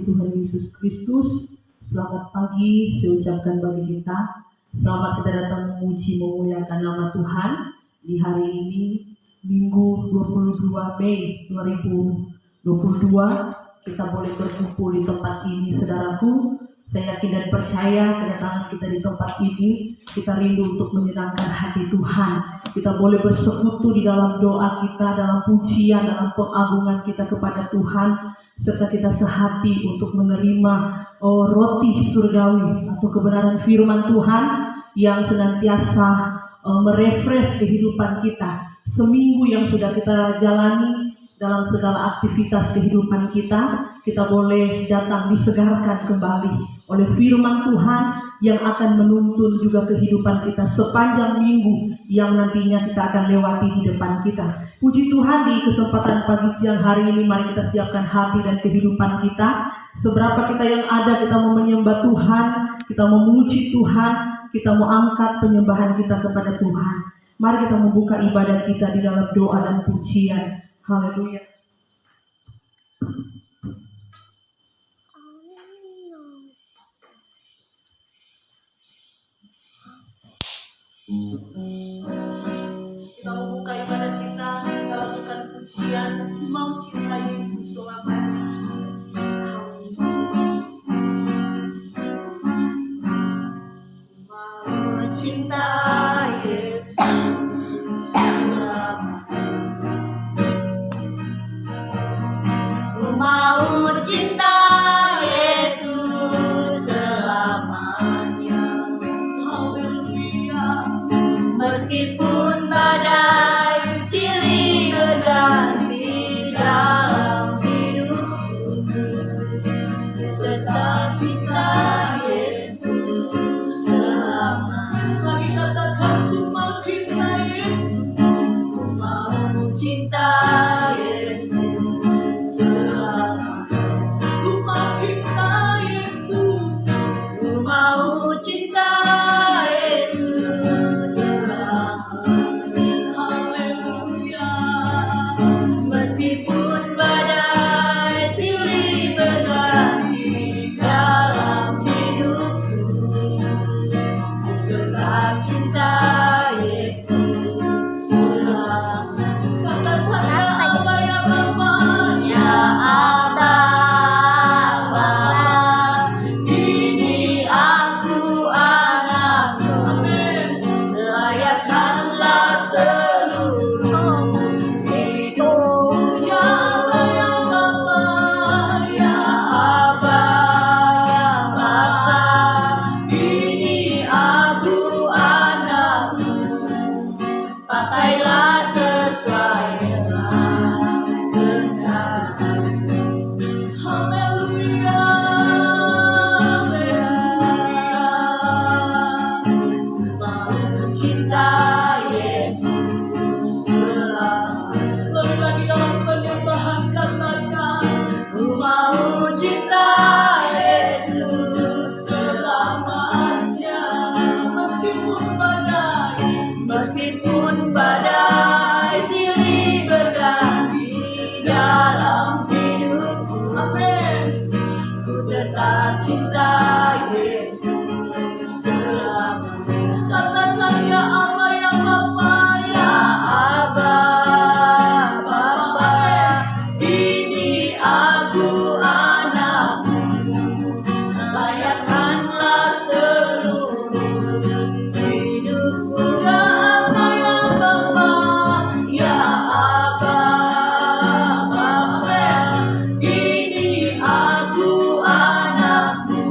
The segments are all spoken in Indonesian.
Tuhan Yesus Kristus. Selamat pagi saya ucapkan bagi kita. Selamat kita datang memuji memuliakan nama Tuhan di hari ini, Minggu 22 Mei 2022. Kita boleh berkumpul di tempat ini, saudaraku. Saya yakin dan percaya kedatangan kita di tempat ini, kita rindu untuk menyenangkan hati Tuhan. Kita boleh bersekutu di dalam doa kita, dalam pujian, dalam pengagungan kita kepada Tuhan, serta kita sehati untuk menerima roti surgawi atau kebenaran firman Tuhan yang senantiasa merefresh kehidupan kita. Seminggu yang sudah kita jalani dalam segala aktivitas kehidupan kita boleh datang disegarkan kembali oleh firman Tuhan yang akan menuntun juga kehidupan kita sepanjang minggu yang nantinya kita akan lewati di depan kita. Puji Tuhan, di kesempatan pagi siang hari ini mari kita siapkan hati dan kehidupan kita. Seberapa kita yang ada, kita mau menyembah Tuhan, kita memuji Tuhan, kita mau angkat penyembahan kita kepada Tuhan. Mari kita membuka ibadah kita di dalam doa dan pujian. Haleluya. Kita membuka ibadah kita, kita lakukan pujian, mau cinta Yesus selamanya. Mau cinta Yesus selamanya. Mau cinta Yesus selamanya. Haleluya. Meskipun badai silih berganti dalam hidupku, tetap cinta Yesus selamanya. Lagi katakan ku mau cinta Yesus, ku mau Cinta Yesus selamanya. ku mau cinta Yesus. Ku mau cinta Yesus selamanya. Haleluya. Meskipun badai silih berganti dalam hidupku, tetap cinta Yesus selamanya. Katakan ya Aba, ya Bapa. Ya Aba, Bapa, ini aku anakmu. Amin. Layakkanlah seluruh hidupku. Ya Aba, ya Bapa. Ya Aba, ya Bapa, ini aku anakmu. Pakailah sesuai dengan rencana. Haleluya. Mau cinta Yesus selamanya. Lebih lagi dalam penyembahan katakan, Ku mau cinta Yesus selamanya. meskipun badai Meskipun badai silih berganti dalam hidupku, Amin. ku tetap cinta Yesus selamanya. Katakan ya Aba, ya Bapa. Ya Aba, Bapa, ini aku anakmu. Layakkanlah seluruh hidupku. Ya Aba, ya Bapa. Ya Aba, Bapa, ini aku anakmu.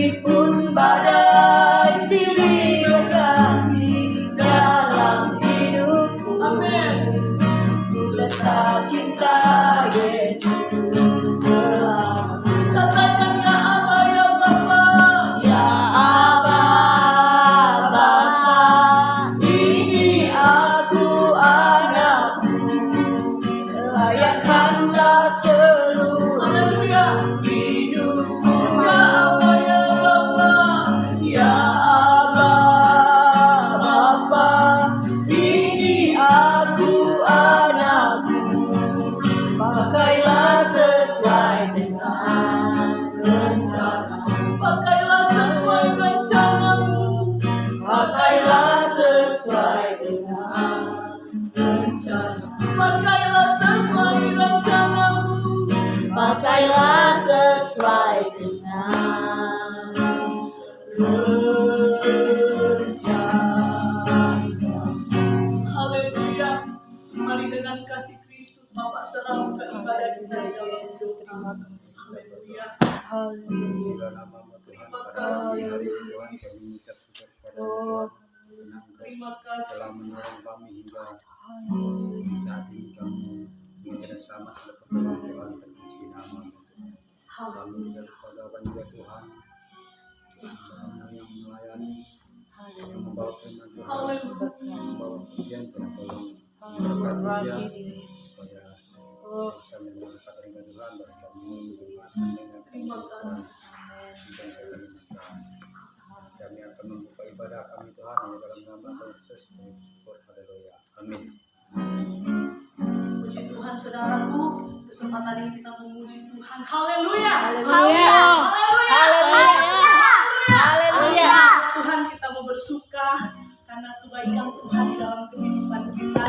Meskipun badai silih berganti dalam hidupku, ku tetap cinta Yesus selalu. Katakan ya Aba, ya Bapa, ya Aba, Bapa, ini aku anakmu, layankanlah seluruh hidupku. Ya Aba, ya Bapa, ya Aba, Bapa, ini aku anakmu, pakailah sesuai dengan rencana. Pakailah sesuai rencanamu. Pakailah sesuai dengan rencana. Pakailah sesuai rencanamu. Pakailah sesuai dengan rencana. Haleluya. Mari dengan kasih Kristus Bapa serahkan ibadah kita di dalam Yesus. Haleluya. Terima kasih. Terima kasih. Telah menolong kami hingga saat ini kami menjadi selamat dalam pertolongan Tuhan, terpuji nama-Mu. Kami berdoa juga Tuhan yang melayani, yang membawa firman Tuhan, membawa pujian Tuhan, tolong memberkati dia supaya bisa mendengarkan firman Tuhan dan kami Terima kasih. kami akan membuka ibadah kami Tuhan hanya dalam nama Yesus. Haleluya. Amin. Puji Tuhan saudaraku, kesempatan ini kita memuji Tuhan. Haleluya. Haleluya. Haleluya. Tuhan, kita mau bersuka karena kebaikan Tuhan di dalam kehidupan kita.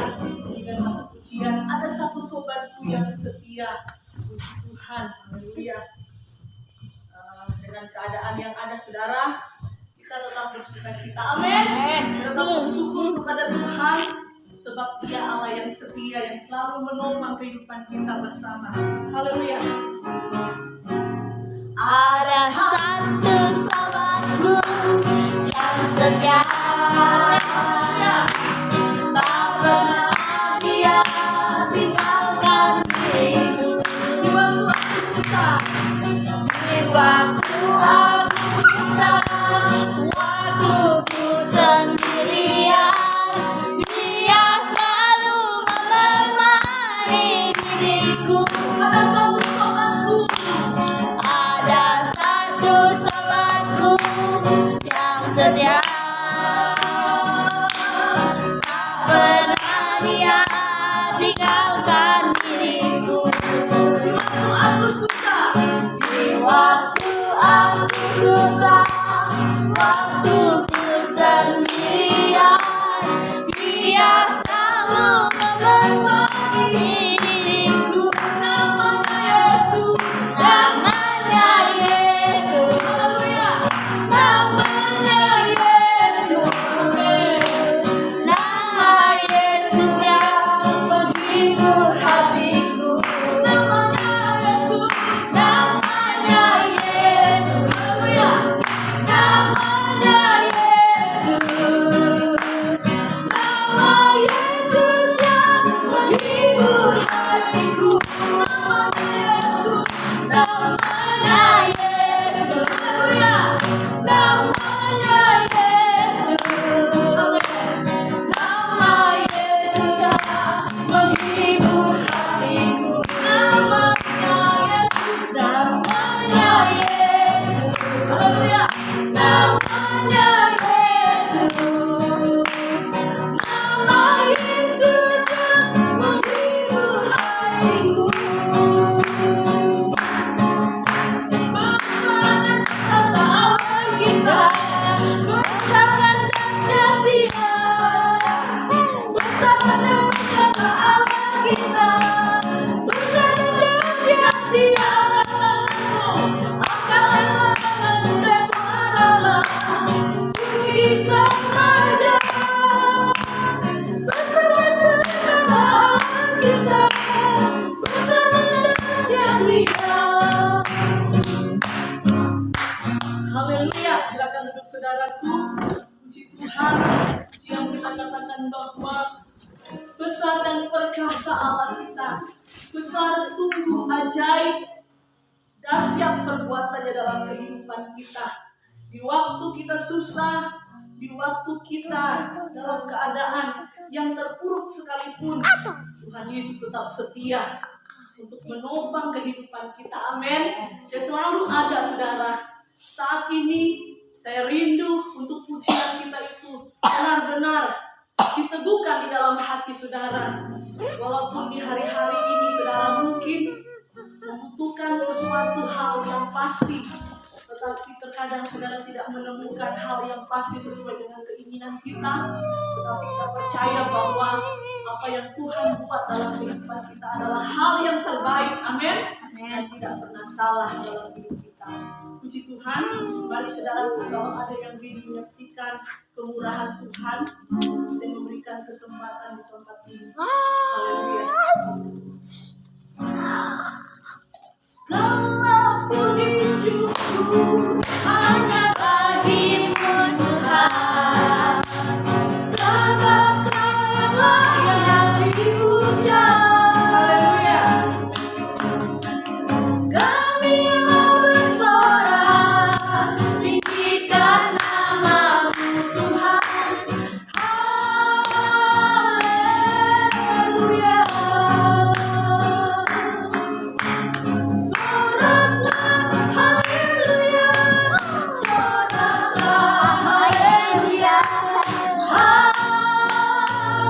Dengan satu pujian, ada satu sobatku yang setia. Puji Tuhan. Haleluya. Dengan keadaan yang ada saudara, kita tetap bersuka cita. Amin. Tetap bersyukur kepada Tuhan sebab Dia Allah yang setia, yang selalu menopang kehidupan kita bersama. Haleluya. Ada satu sahabatku yang setia, tak pernah dia tinggalkan diriku. Di waktu aku susah, waktuku sendirian, dia selalu menemani diriku. Ada satu sobatku, Ada satu sahabatku yang setia, tak pernah dia tinggalkan diriku. waktu aku susah, Di waktu aku susah, waktuku sendirian, dia selalu menemani diriku. namanya Yesus. Namanya Yesus, Haleluya. namanya Yesus, nama Yesus yang menghibur hatiku. Namanya Yesus. Namanya Yesus, Haleluya. namanya Haleluya. Silakan duduk saudaraku. Puji Tuhan. Puji yang kita katakan bahwa besar dan perkasa Allah kita. Besar sungguh ajaib. Dahsyat perbuatannya dalam kehidupan kita. Di waktu kita susah, di waktu kita dalam keadaan yang terpuruk sekalipun, Tuhan Yesus tetap setia untuk menopang kehidupan kita. Amin. Dia selalu ada, saudara. Saat ini saya rindu untuk pujian kita itu benar-benar diteguhkan di dalam hati saudara. Walaupun di hari-hari ini saudara mungkin membutuhkan sesuatu hal yang pasti, tetapi terkadang saudara tidak menemukan hal yang pasti sesuai dengan keinginan kita. Tetapi kita percaya bahwa apa yang Tuhan buat dalam kehidupan kita adalah hal yang terbaik. Amin. Dan tidak pernah salah dalam hidup kita. Puji Tuhan. Mari saudara, kalau ada yang ingin menyaksikan kemurahan Tuhan, saya memberikan kesempatan di tempat ini. Haleluya. Segala puji syukur hanya Bagimu Tuhan, sebab Kau layak dipuja. Haleluya. kami mau bersorak, tinggikan nama-Mu Tuhan. Haleluya. Soraklah haleluya, soraklah haleluya, haleluya,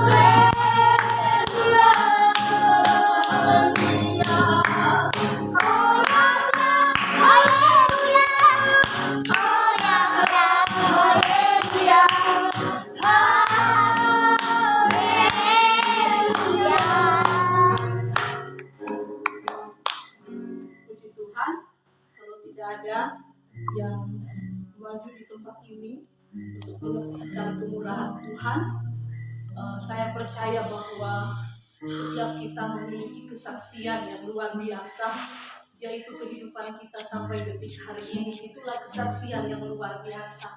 soraklah haleluya, soraklah haleluya, haleluya. Puji Tuhan. Kalau tidak ada yang maju di tempat ini untuk menyaksikan kemurahan Tuhan, saya percaya bahwa setiap kita memiliki kesaksian yang luar biasa, yaitu kehidupan kita sampai detik hari ini. Itulah kesaksian yang luar biasa.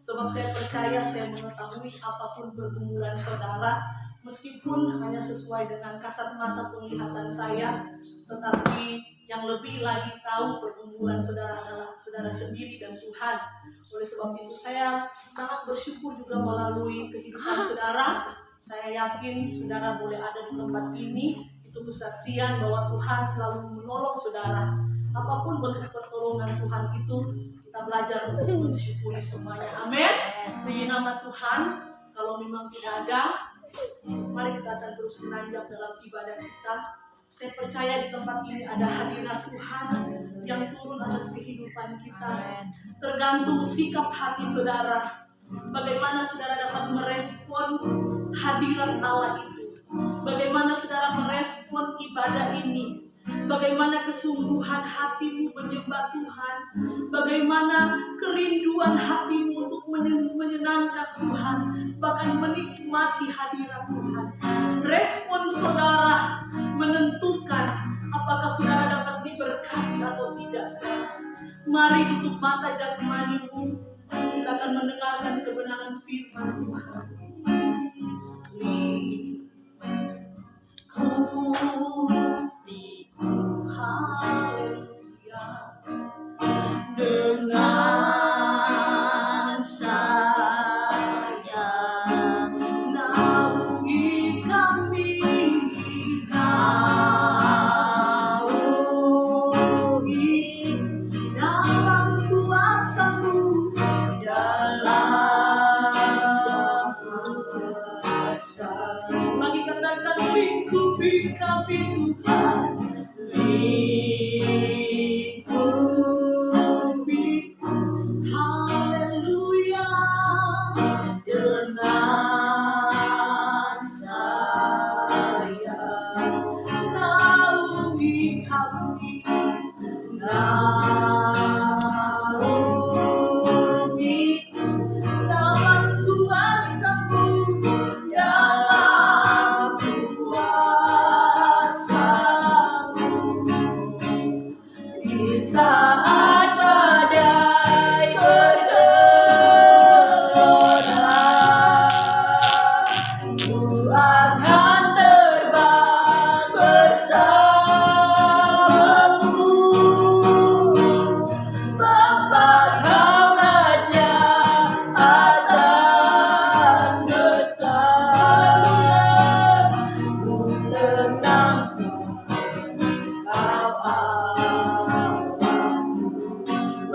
Sebab saya percaya, saya mengetahui apapun pergumulan saudara, meskipun hanya sesuai dengan kasat mata penglihatan saya, tetapi yang lebih lagi tahu pergumulan saudara adalah saudara sendiri dan Tuhan. Oleh sebab itu saya sangat bersyukur juga melalui kehidupan saudara. Saya yakin saudara boleh ada di tempat ini, itu kesaksian bahwa Tuhan selalu menolong saudara. Apapun bentuk pertolongan Tuhan itu, kita belajar untuk mensyukuri semuanya. Amin. Puji nama Tuhan. Kalau memang tidak ada, mari kita akan terus menanjak dalam ibadah kita. Saya percaya di tempat ini ada hadirat Tuhan yang turun atas kehidupan kita. Tergantung sikap hati saudara. Bagaimana saudara dapat merespon hadirat Allah itu. Bagaimana saudara merespon ibadah ini. Bagaimana kesungguhan hatimu menyembah Tuhan. Bagaimana kerinduan hatimu untuk menyenangkan Tuhan. Bahkan menikmati hadirat Tuhan. Respon saudara menentukan apakah saudara dapat diberkati atau tidak, saudara. Mari tutup mata jasmanimu. Kita akan mendengarkan kebenaran firman Tuhan. Haleluya. Dengan saja Naungi kami, naungi dalam kuasa-Mu, dalam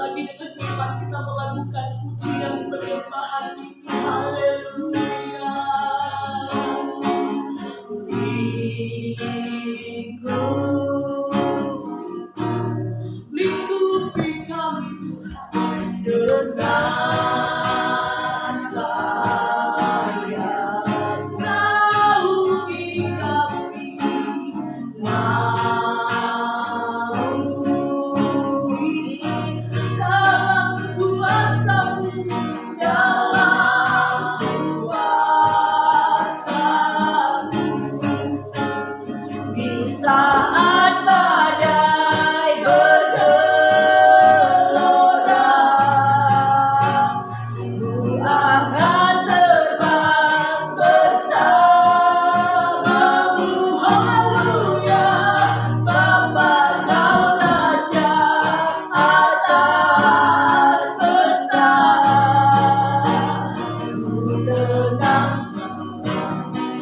lagi dengan iman kita melakukan pujian penyembahan ini. Haleluya. Lingkupi kami Tuhan dengan sayang. Naungi kami, naungi dalam kuasa-Mu, dalam kuasa-Mu. Di saat badai bergelora, Ku akan terbang bersama-Mu. Haleluya, Bapa Kau Raja atas semesta. Ku tenang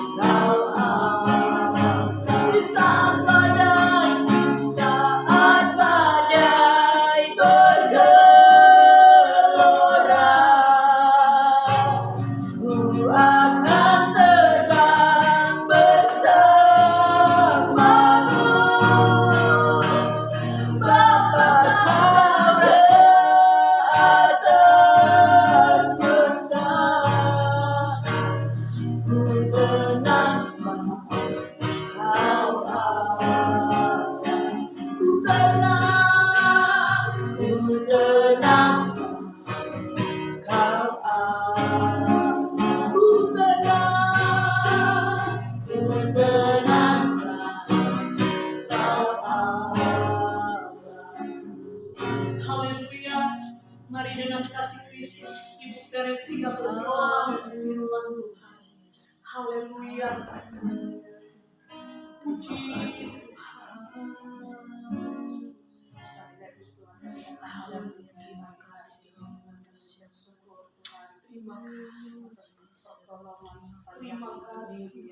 Kau di saat badai bergelora, Ku akan terbang bersama-Mu. Bapa Kau Raja atas semesta. Ku tenang Kau ada. Ku tenang Kau ada. Ku tenang Kau ada. Haleluya. Mari dengan kasih Kristus Ibu Teresia berdoa firman Tuhan. Haleluya. Puji terima kasih.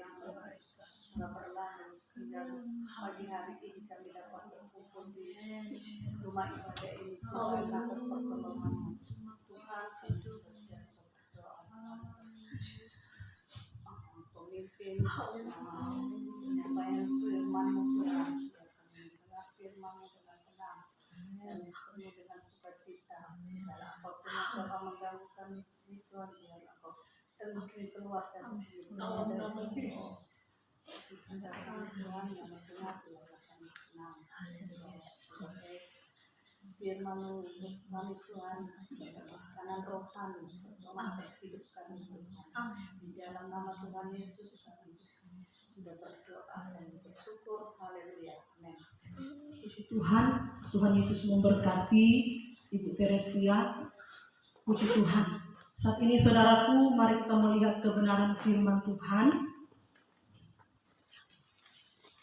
Pagi hari ini kami dapat berkumpul di rumah ibadah ini Tuhan atas pertolongan Tuhan pemimpin penyampaian firman-Mu Tuhan, dengan firman-Mu dengan tenang dan penuh dengan sukacita. Dalam apapun yang telah mengganggu kami ini Tuhan, biar Engkau tengah kami keluarkan Dalam nama Yesus. Tuhan yang mendengar Tuhan kami tenang. Firman-Mu untuk kami Tuhan, kanan rohani, memakai hidup kami Tuhan. Di dalam nama Tuhan Yesus kami sudah berdoa dan bersyukur. Haleluya. Amin. Puji Tuhan, Tuhan Yesus memberkati Ibu Teresia. Puji Tuhan. Saat ini saudaraku, mari kita melihat kebenaran firman Tuhan.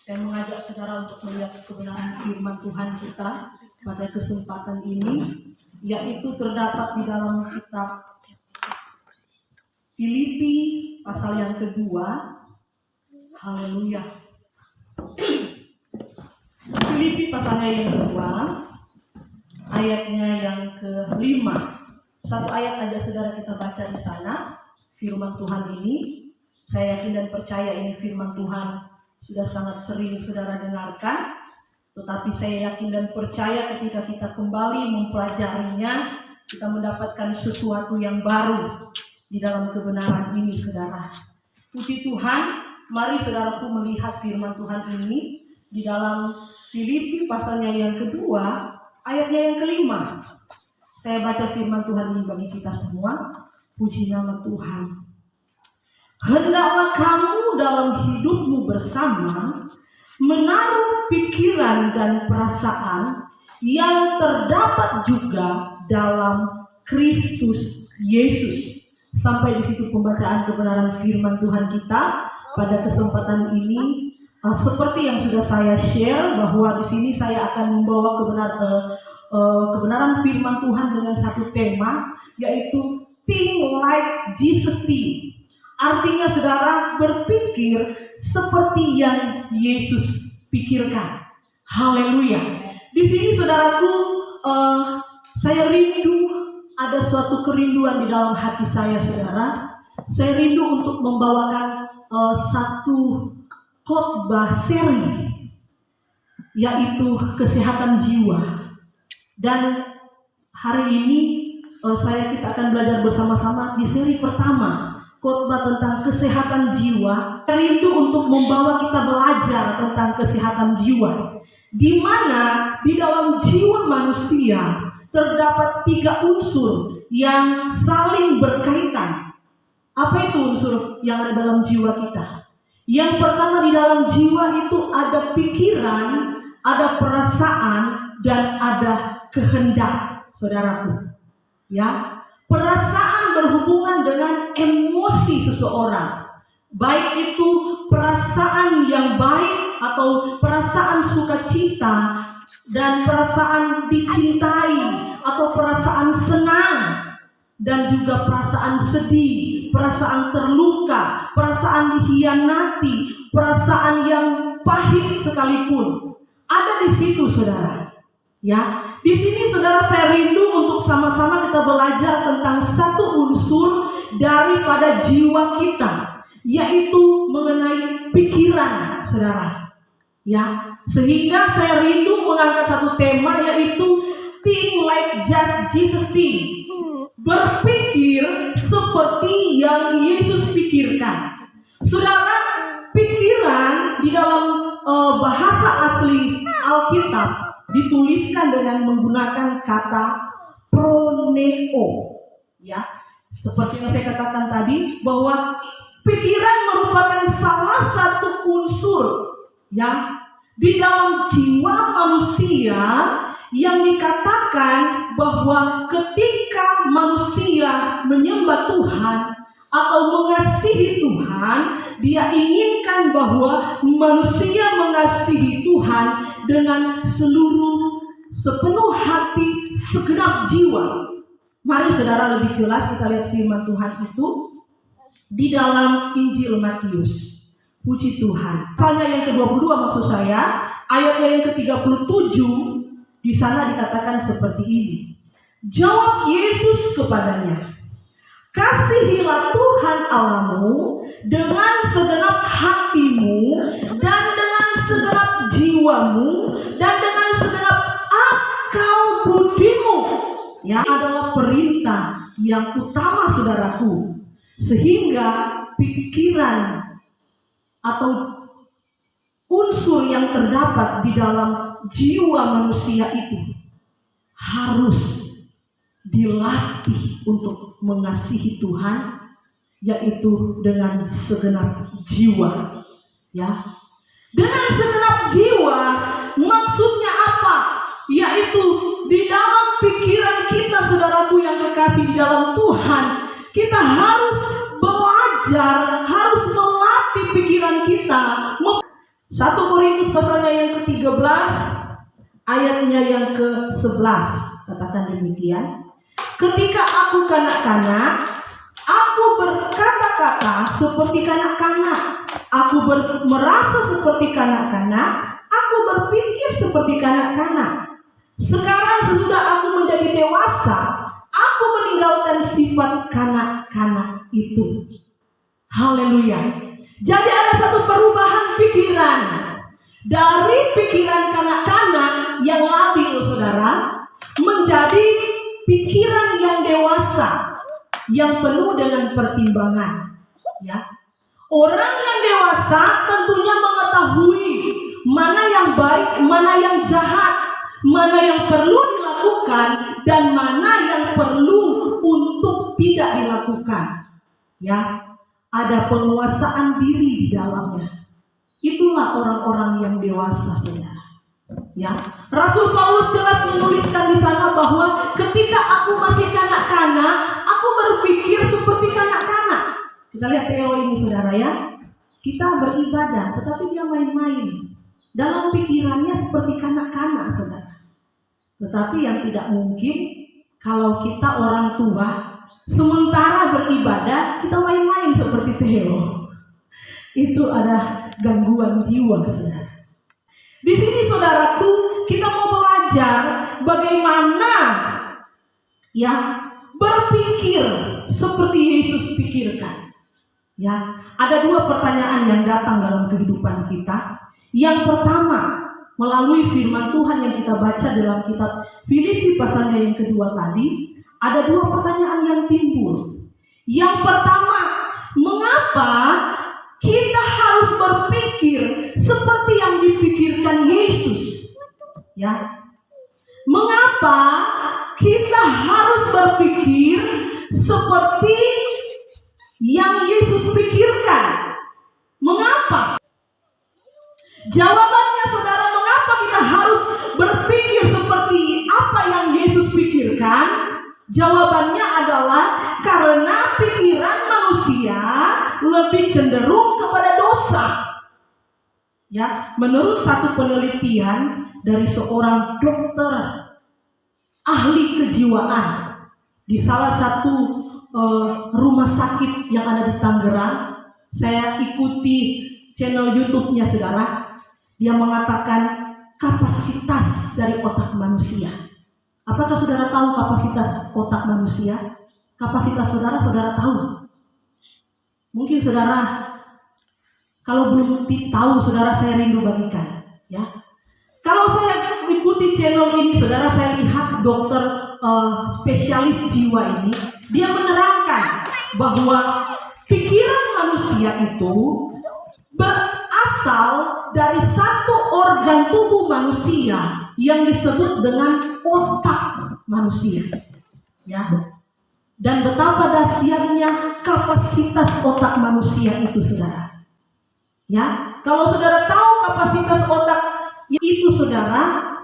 Saya mengajak saudara untuk melihat kebenaran firman Tuhan kita pada kesempatan ini, yaitu terdapat di dalam kitab Filipi pasal yang kedua. Haleluya. Filipi pasalnya yang kedua, ayatnya yang ke-5. Satu ayat aja saudara kita baca di sana. Firman Tuhan ini, saya yakin dan percaya ini firman Tuhan sudah sangat sering saudara dengarkan. Tetapi saya yakin dan percaya ketika kita kembali mempelajarinya, kita mendapatkan sesuatu yang baru di dalam kebenaran ini saudara. Puji Tuhan, mari saudaraku melihat firman Tuhan ini di dalam Filipi pasalnya yang kedua, ayatnya yang ke-5. Saya baca firman Tuhan ini bagi kita semua. Puji nama Tuhan. Hendaklah kamu dalam hidupmu bersama menaruh pikiran dan perasaan yang terdapat juga dalam Kristus Yesus. Sampai di situ pembacaan kebenaran firman Tuhan kita pada kesempatan ini. Seperti yang sudah saya share, bahwa di sini saya akan membawa kebenaran firman Tuhan dengan satu tema, yaitu think like Jesus think. Artinya saudara berpikir seperti yang Yesus pikirkan. Haleluya. Di sini saudaraku, Saya rindu, ada suatu kerinduan di dalam hati saya, saudara. Saya rindu untuk membawakan satu khotbah seri, yaitu kesehatan jiwa. Dan hari ini kita akan belajar bersama-sama di seri pertama, khotbah tentang kesehatan jiwa. Saya rindu untuk membawa kita belajar tentang kesehatan jiwa, di mana di dalam jiwa manusia terdapat 3 unsur yang saling berkaitan. Apa itu unsur yang ada dalam jiwa kita? Yang pertama, di dalam jiwa itu ada pikiran, ada perasaan, dan ada kehendak, saudaraku. Ya, perasaan berhubungan dengan emosi seseorang, baik itu perasaan yang baik atau perasaan sukacita dan perasaan dicintai atau perasaan senang, dan juga perasaan sedih, perasaan terluka, perasaan dikhianati, perasaan yang pahit sekalipun ada di situ, saudara. Ya, di sini saudara, saya rindu untuk sama-sama kita belajar tentang satu unsur daripada jiwa kita, yaitu mengenai pikiran, saudara. Ya, sehingga saya rindu mengangkat satu tema, yaitu think like just Jesus think. Berpikir seperti yang Yesus pikirkan. Saudara, pikiran di dalam bahasa asli Alkitab dituliskan dengan menggunakan kata proneo. Ya, seperti yang saya katakan tadi, bahwa pikiran merupakan salah satu unsur ya di dalam jiwa manusia, yang dikatakan bahwa ketika manusia menyembah Tuhan atau mengasihi Tuhan, dia inginkan bahwa manusia mengasihi Tuhan dengan sepenuh hati, segenap jiwa. Mari saudara, lebih jelas kita lihat firman Tuhan itu di dalam Injil Matius. Puji Tuhan. Pasalnya yang ke-22 maksud saya, ayatnya yang ke-37, di sana dikatakan seperti ini. Jawab Yesus kepadanya, kasihilah Tuhan Allahmu dengan segenap hatimu, dan dengan segenap jiwamu, dan dengan segenap akal budimu. Yang adalah perintah yang utama, saudaraku. Sehingga pikiran atau unsur yang terdapat di dalam jiwa manusia itu harus dilatih untuk mengasihi Tuhan, yaitu dengan segenap jiwa. Ya, dengan segenap jiwa maksudnya apa? Yaitu di dalam pikiran kita, saudaraku yang kekasih di dalam Tuhan, kita harus belajar, harus melatih pikiran kita. 1 Korintus pasalnya yang ke-13 ayatnya yang ke-11 katakan demikian. Ketika aku kanak-kanak, aku berkata-kata seperti kanak-kanak, aku merasa seperti kanak-kanak, aku berpikir seperti kanak-kanak. Sekarang sesudah aku menjadi dewasa, aku meninggalkan sifat kanak-kanak itu. Haleluya. Jadi ada satu perubahan pikiran dari pikiran kanak-kanak yang labil, saudara, menjadi pikiran yang dewasa, yang penuh dengan pertimbangan. Ya, orang yang dewasa tentunya mengetahui mana yang baik, mana yang jahat, mana yang perlu dilakukan, dan mana yang perlu untuk tidak dilakukan. Ya, ada penguasaan diri di dalamnya. Itulah orang-orang yang dewasa, saudara. Ya, Rasul Paulus jelas menuliskan di sana bahwa ketika aku masih kanak-kanak, aku berpikir seperti kanak-kanak. Kita lihat teori ini, saudara, ya. Kita beribadah, tetapi dia main-main. Dalam pikirannya seperti kanak-kanak, saudara. Tetapi yang tidak mungkin kalau kita orang tua, sementara beribadah, kita main-main seperti Theo. Itu ada gangguan jiwa, saudara. Di sini, saudaraku, kita mau belajar bagaimana Ya, berpikir seperti Yesus pikirkan. Ya, ada dua pertanyaan yang datang dalam kehidupan kita. Yang pertama, melalui firman Tuhan yang kita baca dalam kitab Filipi pasalnya yang kedua tadi, ada dua pertanyaan yang timbul. Yang pertama, mengapa kita harus berpikir seperti yang dipikirkan Yesus? Ya, mengapa kita harus berpikir seperti yang Yesus pikirkan? Mengapa? Jawabannya saudara, mengapa kita harus berpikir seperti apa yang Yesus pikirkan? Jawabannya adalah karena pikiran manusia lebih cenderung kepada dosa. Ya, menurut satu penelitian dari seorang dokter ahli kejiwaan di salah satu rumah sakit yang ada di Tangerang, saya ikuti channel YouTube-nya saudara. Dia mengatakan kapasitas dari otak manusia. Apakah saudara tahu kapasitas otak manusia? Kapasitas saudara tahu? Mungkin saudara, kalau belum tahu, saudara, saya rindu bagikan. Ya, kalau saya ikuti channel ini, saudara, saya lihat dokter spesialis jiwa ini, dia menerangkan bahwa pikiran manusia itu berasal dari satu organ tubuh manusia yang disebut dengan otak manusia. Ya. Dan betapa dahsyatnya kapasitas otak manusia itu, saudara. Ya, kalau saudara tahu kapasitas otak itu, saudara,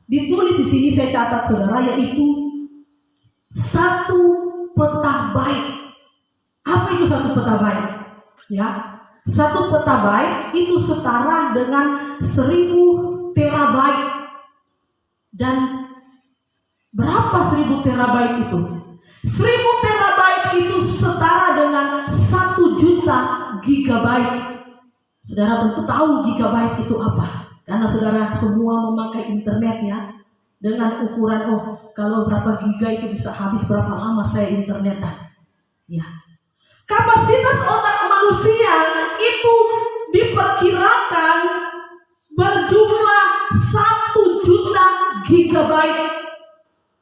ditulis di sini saya catat, saudara, yaitu 1 petabyte. Apa itu 1 petabyte? Ya, 1 petabyte itu setara dengan 1000 terabyte. Dan berapa 1000 terabyte itu? 1000 terabyte itu setara dengan 1 juta gigabyte. Saudara tentu tahu gigabyte itu apa, karena saudara semua memakai internet ya, dengan ukuran kalau berapa giga itu bisa habis berapa lama saya internetan. Ya, kapasitas otak manusia itu diperkirakan berjumlah 1 juta gigabyte.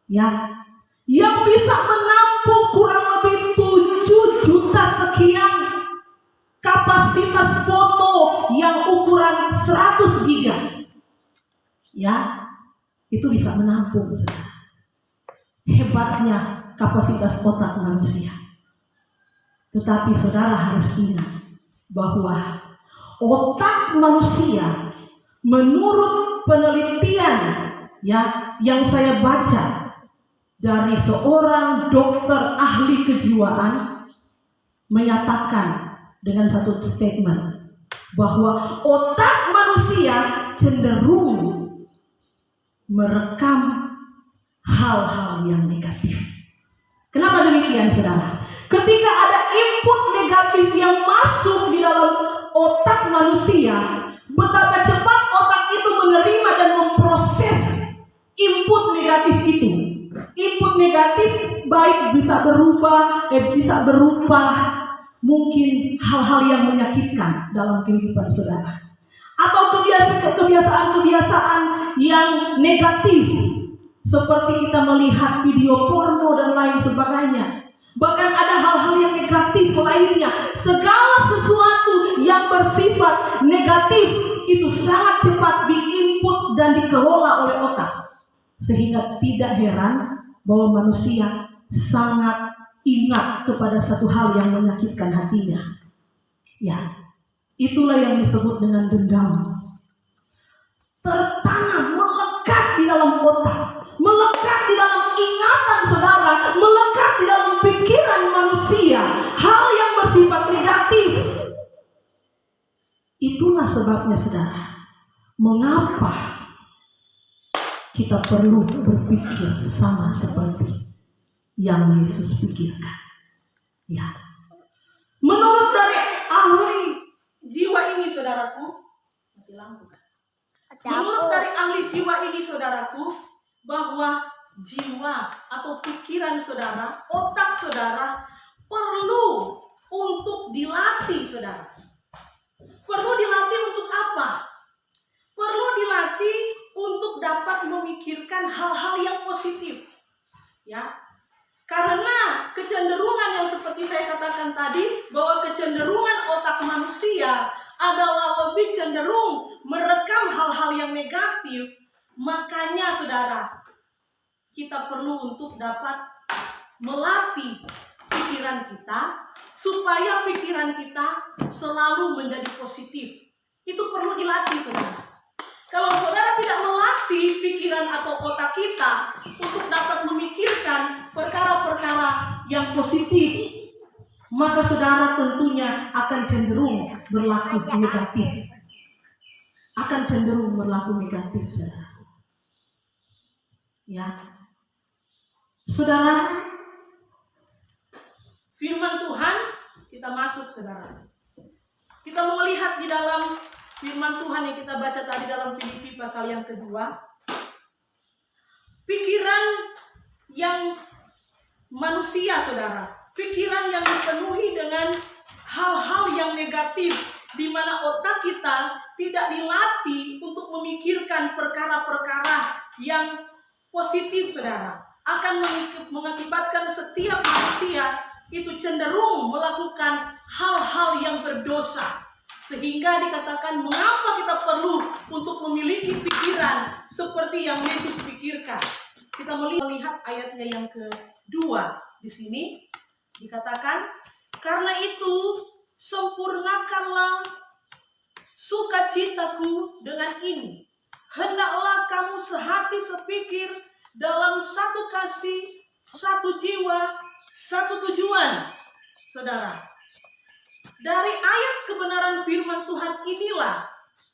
Ya, yang bisa menampung kurang lebih 7 juta sekian kapasitas foto yang ukuran 100 giga. Ya, itu bisa menampung, saudara. Hebatnya kapasitas otak manusia. Tetapi saudara harus ingat bahwa otak manusia menurut penelitian yang saya baca dari seorang dokter ahli kejiwaan menyatakan dengan satu statement bahwa otak manusia cenderung merekam hal-hal yang negatif. Kenapa demikian, saudara? Ketika ada input negatif yang masuk di dalam otak manusia, betapa cepat otak itu menerima dan memproses input negatif itu. Input negatif baik bisa berupa mungkin hal-hal yang menyakitkan dalam kehidupan saudara, atau kebiasaan-kebiasaan yang negatif seperti kita melihat video porno dan lain sebagainya. Bahkan ada hal-hal yang negatif lainnya. Segala sesuatu yang bersifat negatif itu sangat cepat diinput dan dikelola oleh otak, sehingga tidak heran bahwa manusia sangat ingat kepada satu hal yang menyakitkan hatinya. Ya, itulah yang disebut dengan dendam. Tertanam, melekat di dalam otak, melekat di dalam ingatan saudara, melekat di dalam pikiran manusia, hal yang bersifat negatif. Itulah sebabnya, saudara, mengapa kita perlu berpikir sama seperti yang Yesus pikirkan. Ya. Menurut dari ahli jiwa ini, saudaraku, menurut dari ahli jiwa ini, saudaraku, bahwa jiwa atau pikiran saudara, otak saudara perlu untuk dilatih, saudara. Perlu dilatih untuk apa? Perlu dilatih untuk dapat memikirkan hal-hal yang positif. Ya. Karena kecenderungan yang seperti saya katakan tadi, bahwa kecenderungan otak manusia adalah lebih cenderung merekam hal-hal yang negatif. Makanya saudara, kita perlu untuk dapat melatih pikiran kita supaya pikiran kita selalu menjadi positif. Itu perlu dilatih, saudara. Kalau saudara tidak melatih pikiran atau otak kita untuk dapat memikirkan perkara-perkara yang positif, maka saudara tentunya akan cenderung berlaku negatif. Akan cenderung berlaku negatif, saudara. Ya. Saudara, firman Tuhan, kita masuk, saudara. Kita mau melihat di dalam firman Tuhan yang kita baca tadi dalam Filipi pasal yang kedua. Pikiran yang manusia, saudara. Pikiran yang dipenuhi dengan hal-hal yang negatif, di mana otak kita tidak dilatih untuk memikirkan perkara-perkara yang positif, saudara, akan mengakibatkan setiap manusia itu cenderung melakukan hal-hal yang berdosa. Sehingga dikatakan mengapa kita perlu untuk memiliki pikiran seperti yang Yesus pikirkan. Kita melihat ayatnya yang kedua di sini. Dikatakan, karena itu sempurnakanlah sukacitaku dengan ini. Hendaklah kamu sehati sepikir dalam satu kasih, satu jiwa, satu tujuan. Saudara, dari ayat kebenaran firman Tuhan inilah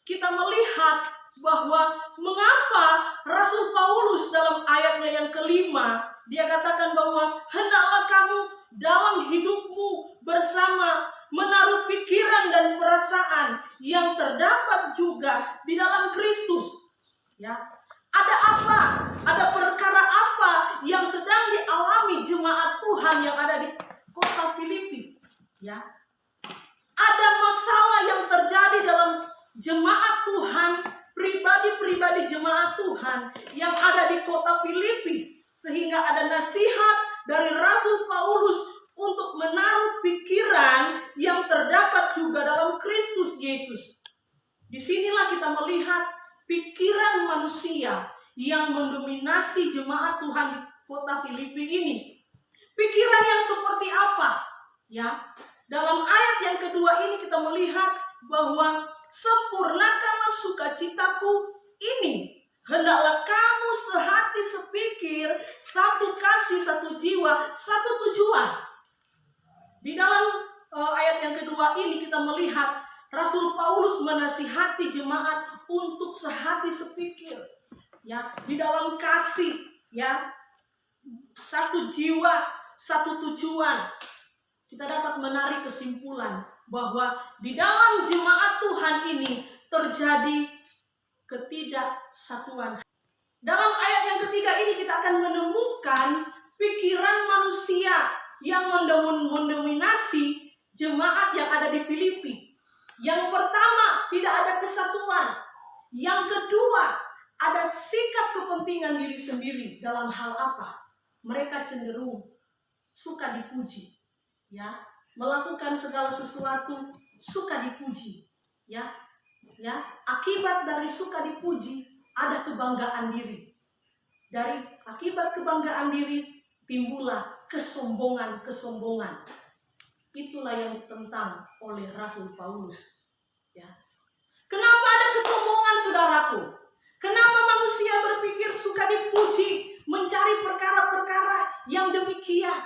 kita melihat bahwa mengapa Rasul Paulus dalam ayatnya yang kelima, dia katakan bahwa hendaklah kamu dalam hidupmu bersama menaruh pikiran dan perasaan yang terdapat juga di dalam Kristus. Ya, ada apa? Ada perkara apa yang sedang dialami jemaat Tuhan yang ada di kota Filipi? Ya, ada masalah yang terjadi dalam jemaat Tuhan, pribadi-pribadi jemaat Tuhan yang ada di kota Filipi, sehingga ada nasihat dari Rasul Paulus untuk menaruh pikiran yang terdapat juga dalam Kristus Yesus. Disinilah kita melihat pikiran manusia yang mendominasi jemaat Tuhan di kota Filipi ini. Pikiran yang seperti apa? Ya, dalam ayat yang kedua ini kita melihat bahwa sempurnakanlah sukacitaku ini. Hendaklah kamu sehati sepikir, satu kasih, satu jiwa, satu tujuan. Di dalam ayat yang kedua ini kita melihat Rasul Paulus menasihati jemaat untuk sehati sepikir, ya, di dalam kasih, ya, satu jiwa, satu tujuan. Kita dapat menarik kesimpulan bahwa di dalam jemaat Tuhan ini terjadi ketidaksatuan. Dalam ayat yang ketiga ini kita akan menemukan pikiran manusia yang mendominasi jemaat yang ada di Filipi. Yang pertama, tidak ada kesatuan. Yang kedua, ada sikap kepentingan diri sendiri. Dalam hal apa? Mereka cenderung suka dipuji, ya, melakukan segala sesuatu suka dipuji, ya. Akibat dari suka dipuji ada kebanggaan diri. Dari akibat kebanggaan diri timbullah kesombongan. Itulah yang ditentang oleh Rasul Paulus. Ya. Kenapa ada kesombongan, saudaraku? Kenapa manusia berpikir suka dipuji, mencari perkara-perkara yang demikian?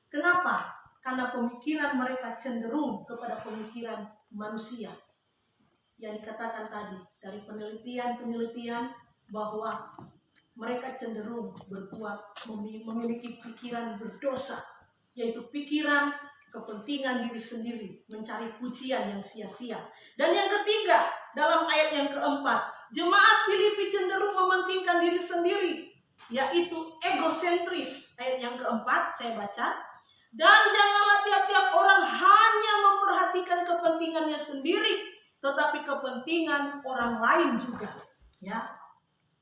Kenapa? Karena pemikiran mereka cenderung kepada pemikiran manusia. Yang dikatakan tadi dari penelitian bahwa mereka cenderung berbuat memiliki pikiran berdosa, yaitu pikiran kepentingan diri sendiri, mencari pujian yang sia-sia. Dan yang ketiga, dalam ayat yang keempat, jemaat Filipi cenderung mementingkan diri sendiri. yaitu egosentris. Ayat yang keempat saya baca. Dan janganlah tiap-tiap orang hanya memperhatikan kepentingannya sendiri, tetapi kepentingan orang lain juga. Ya,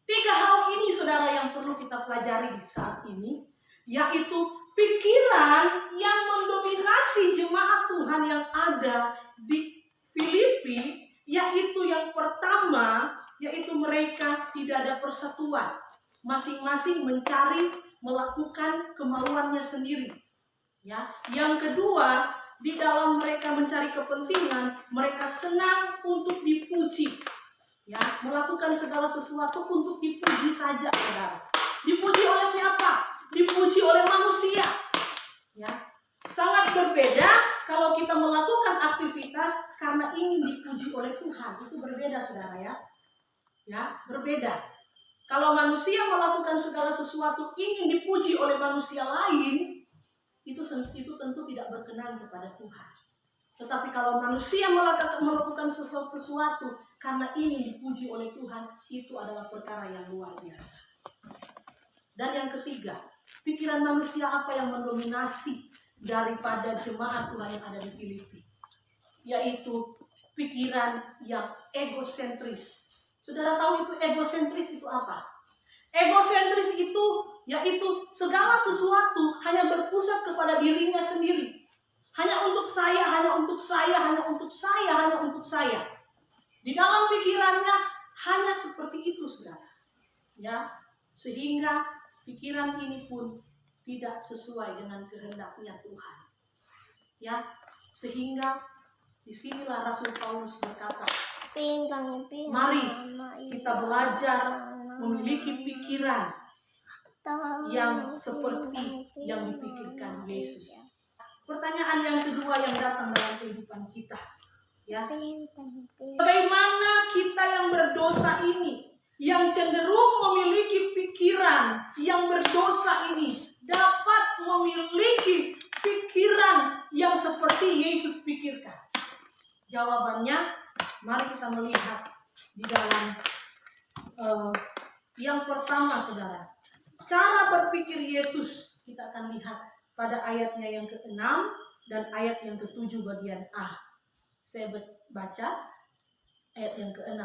3 hal ini saudara yang perlu kita pelajari di saat ini, yaitu pikiran yang mendominasi jemaat Tuhan yang ada di Filipi, yaitu yang pertama, yaitu mereka tidak ada persatuan. Masing-masing mencari melakukan kemauannya sendiri. Ya, yang kedua, di dalam mereka mencari kepentingan, mereka senang untuk dipuji. Ya, melakukan segala sesuatu untuk dipuji saja, saudara. Dipuji oleh siapa? Dipuji oleh manusia. Ya, sangat berbeda kalau kita melakukan aktivitas karena ingin dipuji oleh Tuhan. Itu berbeda, saudara ya. Ya, berbeda. Kalau manusia melakukan segala sesuatu ingin dipuji oleh manusia lain, itu tentu tidak berkenan kepada Tuhan. Tetapi kalau manusia melakukan sesuatu karena ingin dipuji oleh Tuhan, itu adalah perkara yang luar biasa. Dan yang ketiga, pikiran manusia apa yang mendominasi daripada jemaat Tuhan yang ada di Filipi? Yaitu pikiran yang egosentris. Saudara tahu itu egosentris itu apa? Egosentris itu yaitu segala sesuatu hanya berpusat kepada dirinya sendiri. Hanya untuk saya, hanya untuk saya, hanya untuk saya, hanya untuk saya. Di dalam pikirannya hanya seperti itu, saudara. Ya, sehingga pikiran ini pun tidak sesuai dengan kehendaknya Tuhan. Ya, sehingga disinilah Rasul Paulus berkata, mari kita belajar memiliki pikiran yang seperti yang dipikirkan Yesus. Pertanyaan yang kedua yang datang dalam kehidupan kita, ya, bagaimana kita yang berdosa ini, yang cenderung memiliki pikiran yang berdosa ini, dapat memiliki pikiran yang seperti Yesus pikirkan? Jawabannya, mari kita melihat di dalam yang pertama, saudara. Cara berpikir Yesus kita akan lihat pada ayatnya yang ke-6 dan ayat yang ke-7 bagian A. Saya baca ayat yang ke-6.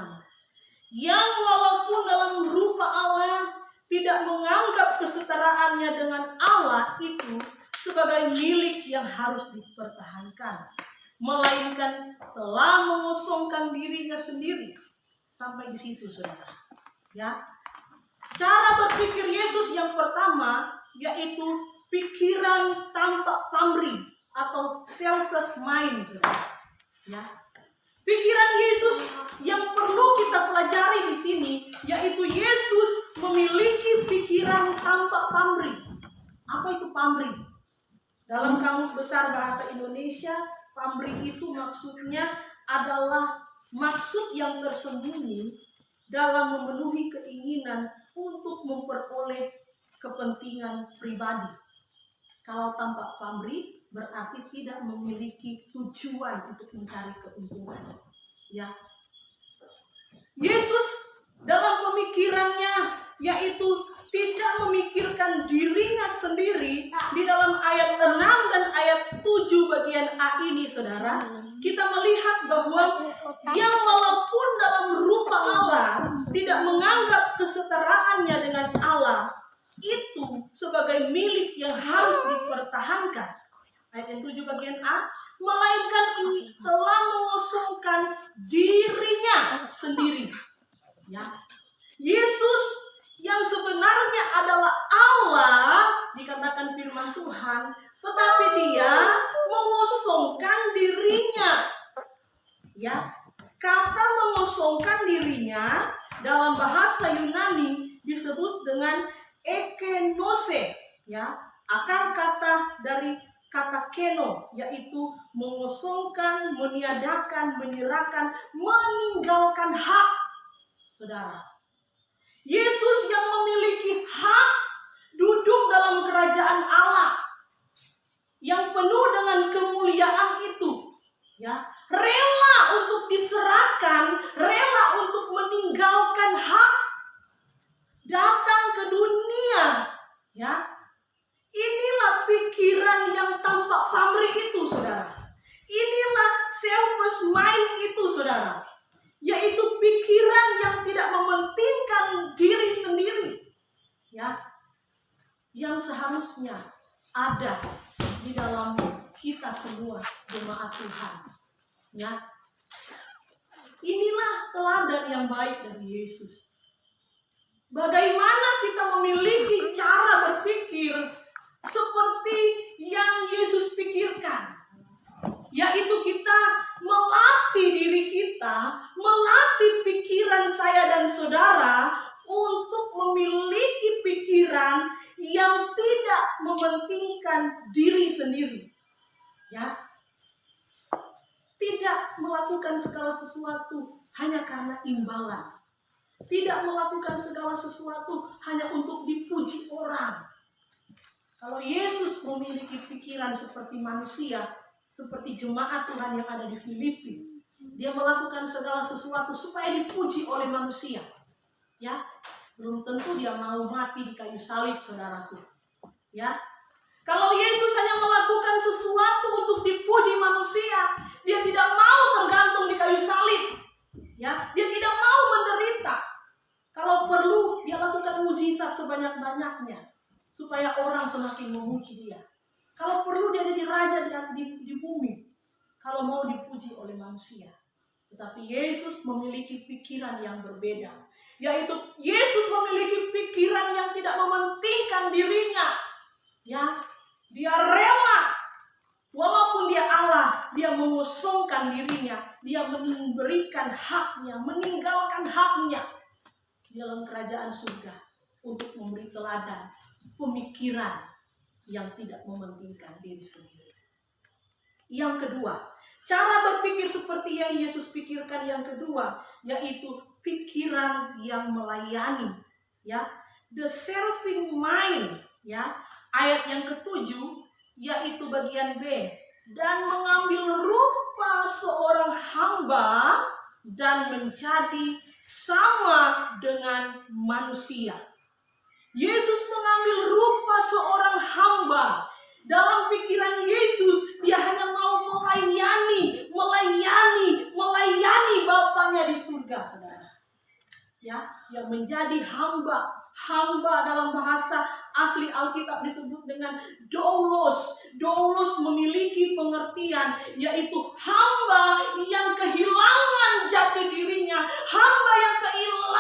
Yang walaupun dalam rupa Allah tidak menganggap kesetaraannya dengan Allah itu sebagai milik yang harus dipertahankan, melainkan telah mengosongkan dirinya sendiri. Sampai di situ, saudara. Ya. Cara berpikir Yesus yang pertama yaitu pikiran tanpa pamrih atau selfless mind, saudara. Ya. Pikiran Yesus yang perlu kita pelajari di sini yaitu Yesus memiliki pikiran tanpa pamrih. Apa itu pamrih? Dalam Kamus Besar Bahasa Indonesia, pamrih itu maksudnya adalah maksud yang tersembunyi dalam memenuhi keinginan untuk memperoleh kepentingan pribadi. Kalau tanpa pamrih berarti tidak memiliki tujuan untuk mencari keuntungan. Ya. Yesus dalam pemikirannya yaitu tidak memikirkan dirinya sendiri. Di dalam ayat 6 dan ayat 7 bagian A ini, saudara, kita melihat bahwa yang walaupun dalam rupa Allah tidak menganggap kesetaraannya dengan Allah itu sebagai milik yang harus dipertahankan. Ayat yang 7 bagian A, melainkan ini telah mengosongkan dirinya sendiri. Ya. Yesus yang sebenarnya adalah Allah, dikatakan firman Tuhan, tetapi dia mengosongkan dirinya. Ya, kata mengosongkan dirinya dalam bahasa Yunani disebut dengan ekenose. Ya, akar kata dari kata keno, yaitu mengosongkan, meniadakan, menyerahkan, meninggalkan hak. Saudara, Yesus yang memiliki hak duduk dalam kerajaan Allah yang penuh dengan kemuliaan itu, ya, rela untuk diserahkan, rela untuk meninggalkan hak, datang ke dunia yang seharusnya ada di dalam kita semua jemaat Tuhan. Ya, inilah teladan yang baik dari Yesus. Bagaimana kita memiliki cara berpikir seperti yang Yesus pikirkan, yaitu kita melatih diri kita, melatih pikiran saya dan saudara untuk memiliki pikiran yang tidak mementingkan diri sendiri. Ya, tidak melakukan segala sesuatu hanya karena imbalan. Tidak melakukan segala sesuatu hanya untuk dipuji orang. Kalau Yesus memiliki pikiran seperti manusia, seperti jemaat Tuhan yang ada di Filipi, dia melakukan segala sesuatu supaya dipuji oleh manusia. Ya, belum tentu dia mau mati di kayu salib, saudaraku. Ya, kalau Yesus hanya melakukan sesuatu untuk dipuji manusia, dia tidak mau tergantung di kayu salib. Ya, dia tidak mau menderita. Kalau perlu, dia lakukan mujizat sebanyak-banyaknya supaya orang semakin memuji dia. Kalau perlu, dia jadi raja di bumi. Kalau mau dipuji oleh manusia. Tetapi Yesus memiliki pikiran yang berbeda. Yaitu Yesus memiliki pikiran yang tidak mementingkan dirinya. Ya, dia rela. Walaupun dia Allah, dia mengosongkan dirinya. Dia memberikan haknya, meninggalkan haknya di dalam kerajaan surga untuk memberi teladan pemikiran yang tidak mementingkan diri sendiri. Yang kedua, cara berpikir seperti yang Yesus pikirkan yang kedua, yaitu pikiran yang melayani. Ya, the serving mind. Ya, ayat yang ketujuh, yaitu bagian B, dan mengambil rupa seorang hamba dan menjadi sama dengan manusia. Yesus mengambil rupa seorang hamba. Dalam pikiran Yesus, dia hanya mau melayani Bapanya di surga, saudara. Ya, yang menjadi hamba. Hamba dalam bahasa asli Alkitab disebut dengan doulos. Doulos memiliki pengertian, yaitu hamba yang kehilangan jati dirinya, hamba yang kehilangan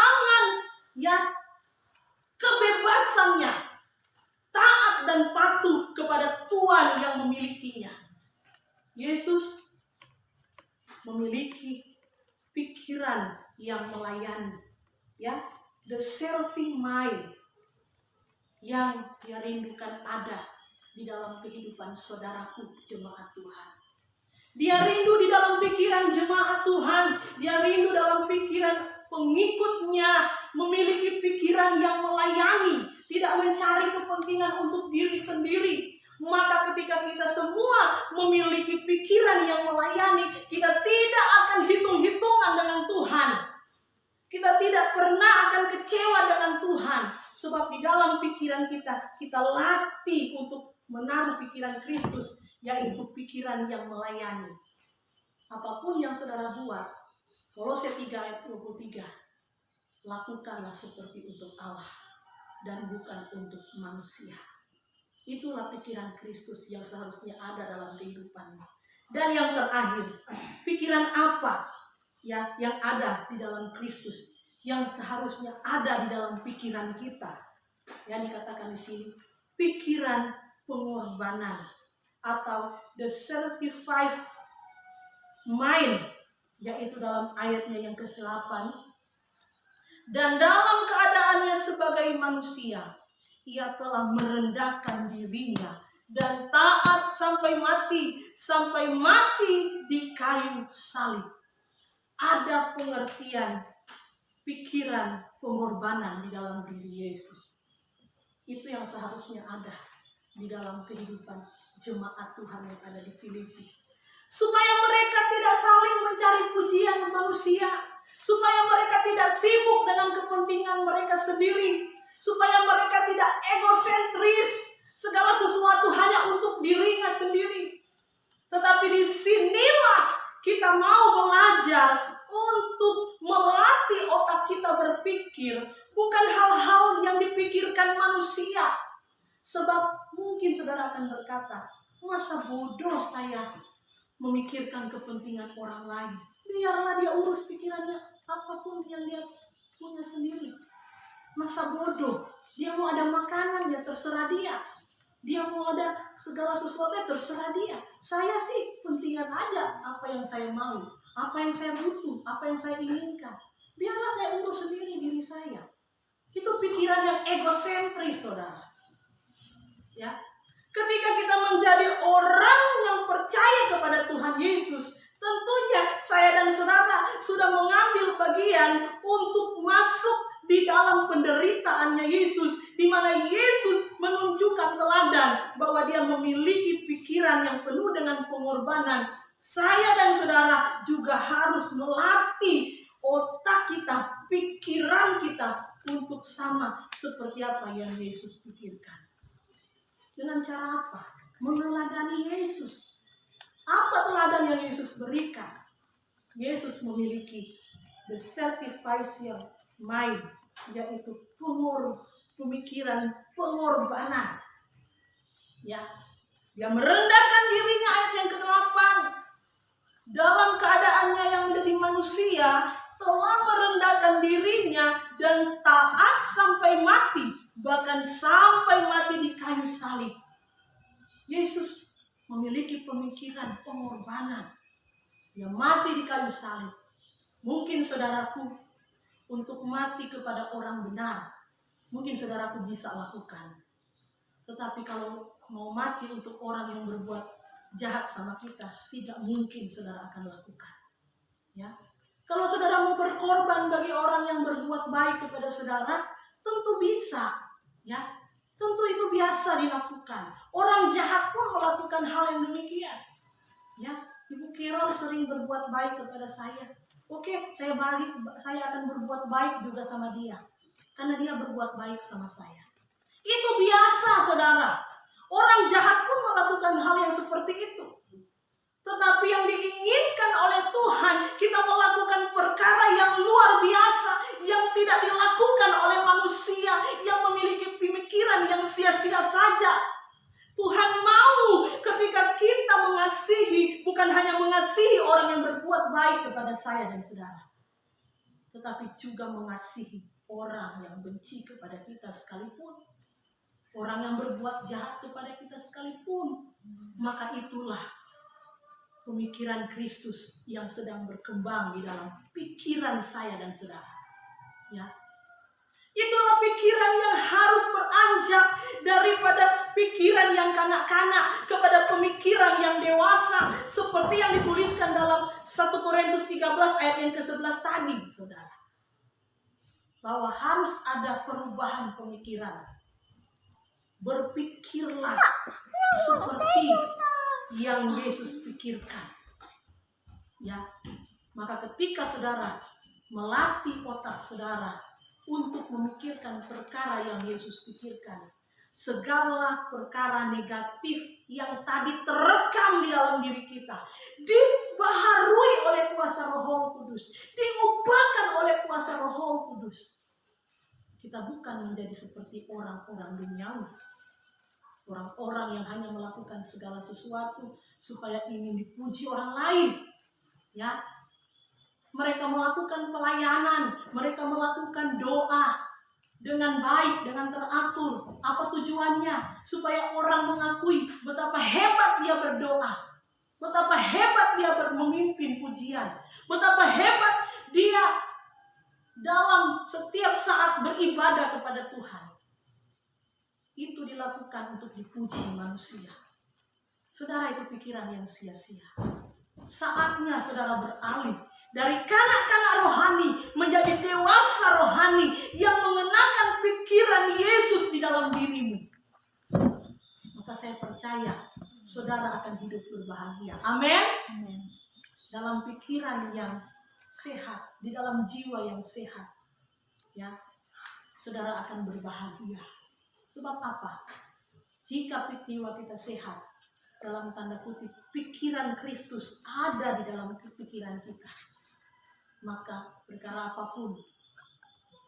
kebebasannya, taat dan patuh kepada Tuhan yang memilikinya. Yesus memiliki pikiran yang melayani, ya, the serving mind yang dia rindukan ada di dalam kehidupan saudaraku jemaat Tuhan. Dia rindu di dalam pikiran jemaat Tuhan, dia rindu dalam pikiran pengikutnya memiliki pikiran yang melayani, tidak mencari kepentingan untuk diri sendiri. Maka ketika kita semua memiliki pikiran yang melayani, kita tidak akan hitung-hitungan dengan Tuhan. Kita tidak pernah akan kecewa dengan Tuhan. Sebab di dalam pikiran kita latih untuk menaruh pikiran Kristus, yaitu pikiran yang melayani. Apapun yang saudara buat, Kolose 3 ayat 23, lakukanlah seperti untuk Allah dan bukan untuk manusia. Itulah pikiran Kristus yang seharusnya ada dalam kehidupanmu. Dan yang terakhir, pikiran apa ya yang ada di dalam Kristus, yang seharusnya ada di dalam pikiran kita? Yang dikatakan di sini, pikiran pengorbanan atau the sanctified mind, yaitu dalam ayatnya yang ke-8. Dan dalam keadaannya sebagai manusia, ia telah merendahkan dirinya dan taat sampai mati di kayu salib. Ada pengertian pikiran pengorbanan di dalam diri Yesus. Itu yang seharusnya ada di dalam kehidupan jemaat Tuhan yang ada di Filipi. Supaya mereka tidak saling mencari pujian manusia. Supaya mereka tidak sibuk dengan kepentingan mereka sendiri. Supaya mereka tidak egosentris, segala sesuatu hanya untuk dirinya sendiri. Tetapi disinilah kita mau belajar untuk melatih otak kita berpikir, bukan hal-hal yang dipikirkan manusia. berkata, masa bodoh saya memikirkan kepentingan orang lain. Biarlah dia urus pikirannya apapun yang dia punya sendiri. Masa bodoh, dia mau ada makanan ya terserah dia. Dia mau ada segala sesuatu ya terserah dia. Saya sih pentingan aja apa yang saya mau, apa yang saya butuh, apa yang saya inginkan. Biarlah saya urus sendiri diri saya. Itu pikiran yang egosentris, saudara. Ya, ketika kita menjadi orang yang percaya kepada Tuhan Yesus, tentunya saya dan saudara sudah mengambil bagian untuk masuk di dalam penderitaannya Yesus, di mana Yesus menunjukkan teladan bahwa dia memiliki pikiran yang penuh dengan pengorbanan. Saya dan saudara juga harus melatih otak kita, pikiran kita untuk sama seperti apa yang Yesus pikirkan. Dengan cara apa? Meneladani Yesus. Apa teladan yang Yesus berikan? Yesus memiliki the sacrificial mind, yaitu pemikiran pengorbanan. Ya, dia merendahkan dirinya, ayat yang ke-8. Dalam keadaannya yang menjadi manusia, telah merendahkan dirinya dan taat sampai mati, bahkan sampai mati di kayu salib. Yesus memiliki pemikiran pengorbanan. Dia mati di kayu salib. Mungkin saudaraku, untuk mati kepada orang benar, mungkin saudaraku bisa lakukan. Tetapi kalau mau mati untuk orang yang berbuat jahat sama kita, tidak mungkin saudara akan lakukan. Ya, kalau saudara mau berkorban bagi orang yang berbuat baik kepada saudara, tentu bisa. Ya, tentu itu biasa dilakukan. Orang jahat pun melakukan hal yang demikian. Ya, Ibu Carol sering berbuat baik kepada saya. Oke, saya akan berbuat baik juga sama dia, karena dia berbuat baik sama saya. Itu biasa, saudara. Orang jahat pun melakukan hal yang seperti itu. Tetapi yang diinginkan oleh Tuhan, kita melakukan perkara yang luar biasa, yang tidak dilakukan oleh manusia, yang memiliki pemikiran yang sia-sia saja. Tuhan mau ketika kita mengasihi, bukan hanya mengasihi orang yang berbuat baik kepada saya dan saudara, tetapi juga mengasihi orang yang benci kepada kita sekalipun, orang yang berbuat jahat kepada kita sekalipun. Maka itulah pemikiran Kristus yang sedang berkembang di dalam pikiran saya dan saudara. Ya, itulah pikiran yang harus beranjak daripada pikiran yang kanak-kanak kepada pemikiran yang dewasa, seperti yang dituliskan dalam 1 Korintus 13 ayat yang ke-11 tadi, saudara. Bahwa harus ada perubahan pemikiran. Berpikirlah seperti yang Yesus pikirkan. Ya, maka ketika saudara melatih otak saudara untuk memikirkan perkara yang Yesus pikirkan, segala perkara negatif yang tadi terekam di dalam diri kita dibaharui oleh kuasa Roh Kudus, diubahkan oleh kuasa Roh Kudus. Kita bukan menjadi seperti orang-orang duniawi, orang-orang yang hanya melakukan segala sesuatu supaya ingin dipuji orang lain. Ya, mereka melakukan pelayanan, mereka melakukan doa dengan baik, dengan teratur. Apa tujuannya? Supaya orang mengakui betapa hebat dia berdoa, betapa hebat dia memimpin pujian, betapa hebat dia dalam setiap saat beribadah kepada Tuhan. Itu dilakukan untuk dipuji manusia. Saudara, itu pikiran yang sia-sia. Saatnya saudara beralih dari kanak-kanak rohani menjadi dewasa rohani yang mengenakan pikiran Yesus di dalam dirimu. Maka saya percaya saudara akan hidup berbahagia. Amin. Dalam pikiran yang sehat, di dalam jiwa yang sehat, ya, saudara akan berbahagia. Sebab apa? Jika jiwa kita sehat, dalam tanda kutip pikiran Kristus ada di dalam pikiran kita, maka perkara apapun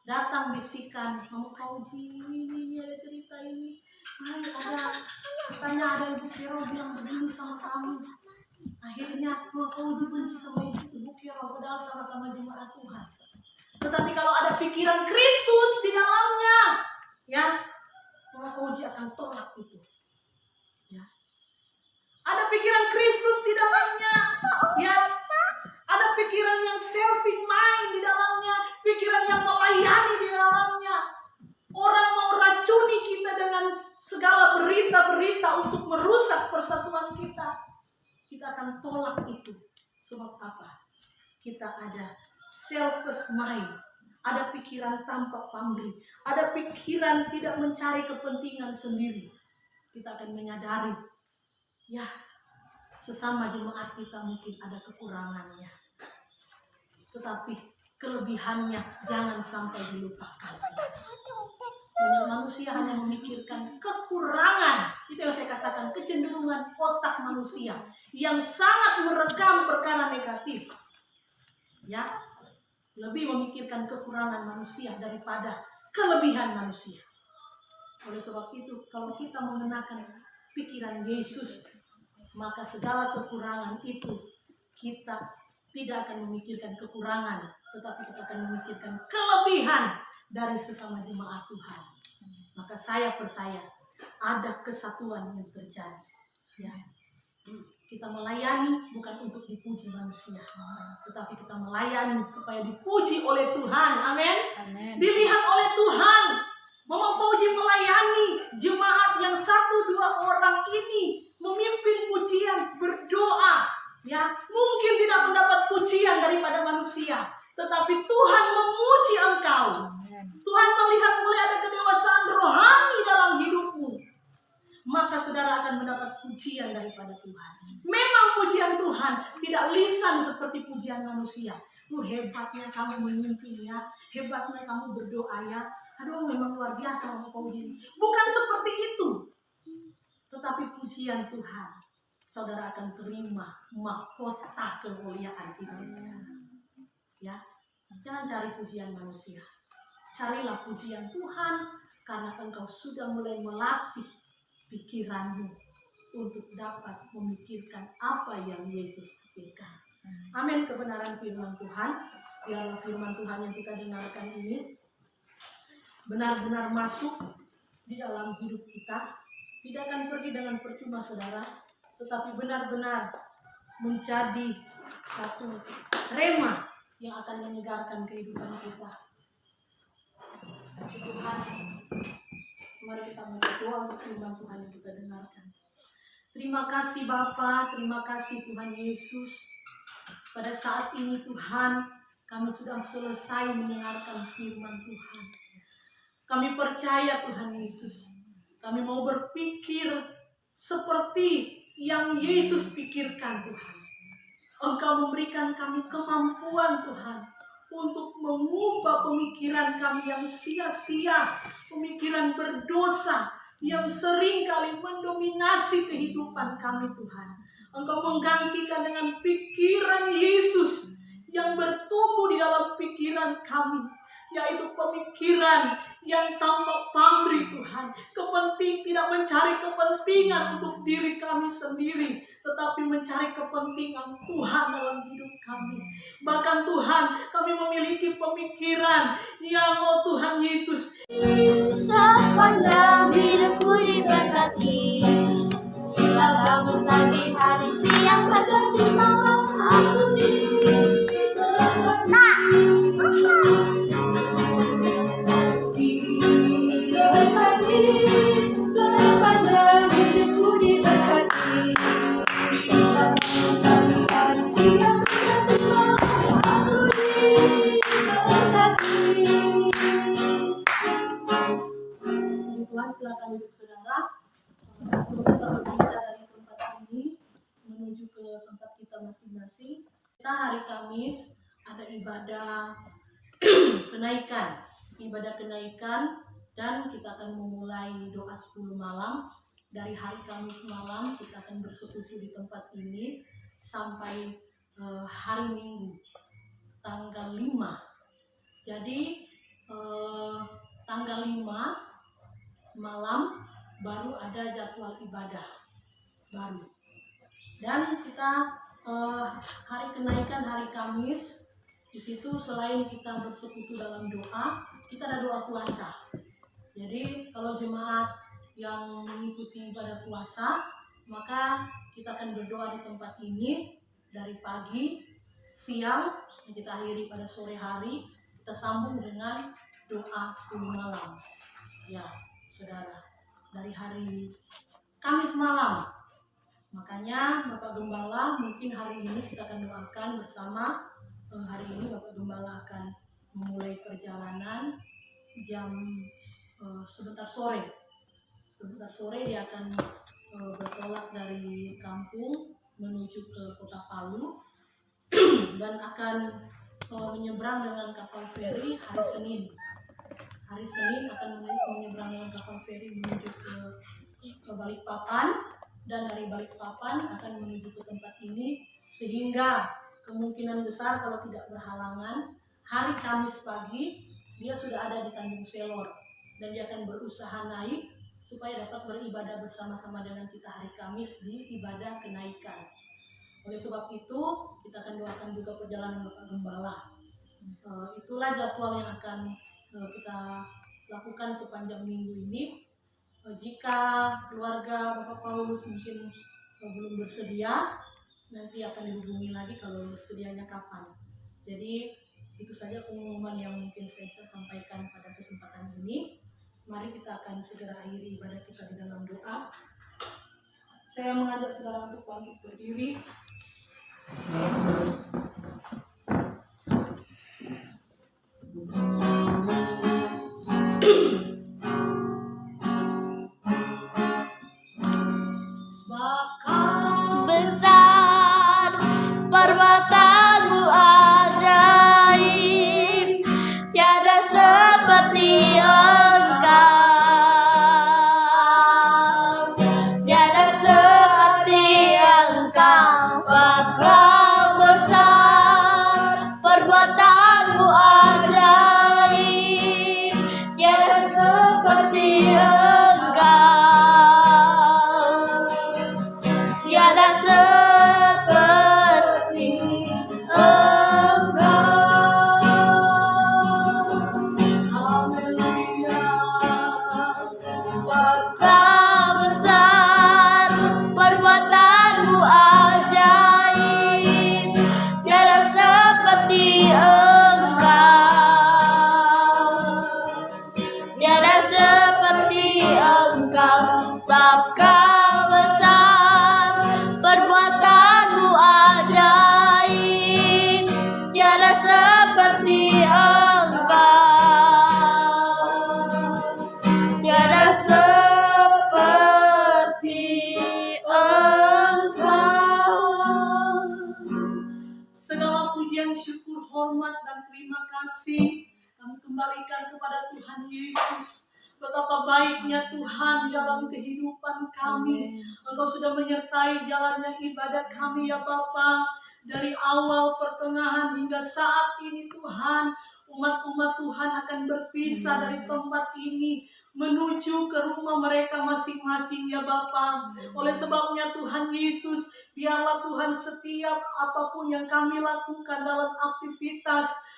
datang bisikan, kamu Fauji, ini ada cerita ini, Katanya ada Ibu Kero bilang begini sama kamu. Akhirnya kau dibenci sama Ibu Kero, padahal sama-sama jemaat Tuhan. Tetapi kalau ada pikiran Kristus di dalamnya, ya, maka kau akan tolak itu. Ya. Ada pikiran Kristus di dalamnya, ya. Ada pikiran yang selfish mind di dalamnya, pikiran yang melayani di dalamnya. Orang mau racuni kita dengan segala berita-berita untuk merusak persatuan kita. Kita akan tolak itu. Sebab apa? Kita ada selfish mind. Ada pikiran tanpa pamrih. Ada pikiran tidak mencari kepentingan sendiri. Kita akan menyadari, ya, sesama jemaat kita mungkin ada kekurangannya. Tetapi kelebihannya jangan sampai dilupakan. Banyak manusia hanya memikirkan kekurangan. Itu yang saya katakan, kecenderungan otak manusia yang sangat merekam perkara negatif. Ya, lebih memikirkan kekurangan manusia daripada kelebihan manusia. Oleh sebab itu, kalau kita mengenakan pikiran Yesus, maka segala kekurangan itu kita tidak akan memikirkan kekurangan, tetapi kita akan memikirkan kelebihan dari sesama jemaat Tuhan. Maka saya percaya ada kesatuan yang terjadi. Ya. Kita melayani bukan untuk dipuji manusia, tetapi kita melayani supaya dipuji oleh Tuhan. Amin. Dilihat oleh Tuhan. Mama Fauji melayani jemaat yang 1-2 orang ini, memimpin pujian, berdoa. Ya, mungkin tidak mendapat pujian daripada manusia, tetapi Tuhan memuji engkau. Tuhan melihat mulai ada kedewasaan rohani dalam hidupmu, maka saudara akan mendapat pujian daripada Tuhan. Memang pujian Tuhan tidak lisan seperti pujian manusia. Hebatnya kamu memimpin ya, hebatnya kamu berdoa ya. Aduh, memang luar biasa kamu puji. Bukan seperti itu. Tetapi pujian Tuhan, saudara akan terima mahkota kemuliaan itu. Ya, jangan cari pujian manusia. Carilah pujian Tuhan, karena engkau sudah mulai melatih pikiranmu untuk dapat memikirkan apa yang Yesus pikirkan. Amin. Kebenaran firman Tuhan, biarlah firman Tuhan yang kita dengarkan ini benar-benar masuk di dalam hidup kita. Tidak akan pergi dengan percuma saudara, tetapi benar-benar menjadi satu rema yang akan menyegarkan kehidupan kita. Tuhan, mari kita berdoa untuk firman Tuhan yang kita dengarkan. Terima kasih Bapa, terima kasih Tuhan Yesus. Pada saat ini Tuhan, kami sudah selesai mendengarkan firman Tuhan. Kami percaya Tuhan Yesus, kami mau berpikir seperti yang Yesus pikirkan Tuhan. Engkau memberikan kami kemampuan Tuhan untuk mengubah pemikiran kami yang sia-sia, pemikiran berdosa yang sering kali mendominasi kehidupan kami Tuhan. Engkau menggantikan dengan pikiran Yesus yang bertumbuh di dalam pikiran kami, yaitu pemikiran yang tanpa pamrih Tuhan. Tidak mencari kepentingan untuk diri kami sendiri, tetapi mencari kepentingan Tuhan dalam hidup kami. Bahkan Tuhan, kami memiliki pemikiran yang Tuhan Yesus, Sepanjang hidupku diberkati, bila bangun pagi hari siang berganti malam aku sepanjang hidupku diberkati, bila bangun pagi hari siang berganti malam aku diberkati. Tuhan, silakan duduk saudara. Sebelum kita berpisah dari tempat ini menuju ke tempat kita masing-masing, kita hari Kamis ada ibadah kenaikan, dan kita akan memulai doa 10 malam. Dari hari Kamis malam kita akan bersekutu di tempat ini sampai hari Minggu tanggal 5. Jadi tanggal 5 malam baru ada jadwal ibadah baru. Dan kita hari kenaikan hari Kamis, di situ selain kita bersekutu dalam doa, kita ada doa puasa. Jadi kalau jemaat yang mengikuti ibadah puasa, maka kita akan berdoa di tempat ini dari pagi, siang, dan kita akhiri pada sore hari. Kita sambung dengan doa 10 malam. Ya, saudara, dari hari Kamis malam. Makanya Bapak Gembala mungkin hari ini kita akan doakan bersama. Hari ini Bapak Gembala akan memulai perjalanan jam sebentar sore. Sebentar sore dia akan bertolak dari kampung menuju ke kota Palu dan akan menyeberang dengan kapal feri hari Senin. Hari Senin akan menyeberang dengan kapal feri menuju ke Balikpapan, dan dari Balikpapan akan menuju ke tempat ini, sehingga kemungkinan besar kalau tidak berhalangan hari Kamis pagi dia sudah ada di Tanjung Selor, dan dia akan berusaha naik supaya dapat beribadah bersama-sama dengan kita hari Kamis di ibadah kenaikan. Oleh sebab itu kita akan doakan juga perjalanan Bapak Gembala. Itulah jadwal yang akan kita lakukan sepanjang minggu ini. Jika keluarga Bapak Paulus mungkin belum bersedia, nanti akan dihubungi lagi kalau bersedianya kapan. Jadi itu saja pengumuman yang mungkin saya bisa sampaikan pada kesempatan ini. Mari kita akan segera akhiri ibadah kita di dalam doa. Saya mengajak saudara untuk bangkit berdiri. Besar perbuatanmu ajaib, tiada seperti Engkau, tiada seperti Engkau. Engkau besar perbuatanmu ajaib, tiada seperti tiada seperti Engkau. Engkau besar perbuatanmu ajaib, tiada seperti Engkau, tiada seperti Engkau. Sebab Kau besar perbuatanmu ajaib, tiada seperti Engkau, tiada seperti Engkau. Segala pujian, syukur, hormat, dan terima kasih kami kembalikan kepada Tuhan Yesus. Betapa baiknya Tuhan dalam kehidupan kami. Engkau sudah menyertai jalannya ibadat kami ya Bapa. Dari awal, pertengahan, hingga saat ini Tuhan. Umat-umat Tuhan akan berpisah dari tempat ini menuju ke rumah mereka masing-masing ya Bapa. Oleh sebabnya Tuhan Yesus, biarlah Tuhan setiap apapun yang kami lakukan dalam aktivitas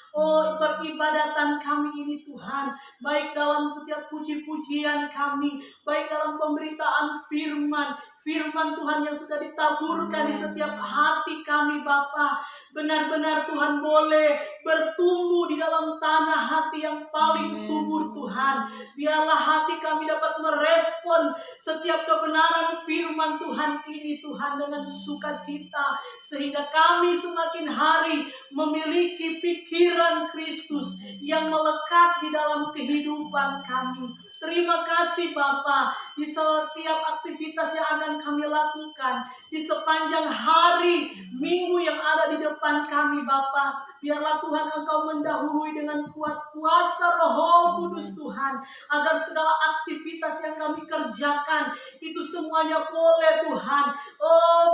peribadatan kami ini Tuhan, baik dalam setiap puji-pujian kami, baik dalam pemberitaan firman Tuhan yang sudah ditaburkan di setiap hati kami Bapa, benar-benar Tuhan boleh bertumbuh di dalam tanah hati yang paling subur Tuhan. Biarlah hati kami dapat merespon setiap kebenaran firman Tuhan ini Tuhan dengan sukacita, sehingga kami semakin hari memiliki pikiran Kristus yang melekat di dalam kehidupan kami. Terima kasih Bapa, di setiap aktivitas yang akan kami lakukan, di sepanjang hari minggu yang ada di depan kami Bapa, biarlah Tuhan Engkau mendahului dengan kuat kuasa Roh Kudus Tuhan, agar segala aktivitas yang kami kerjakan itu semuanya boleh Tuhan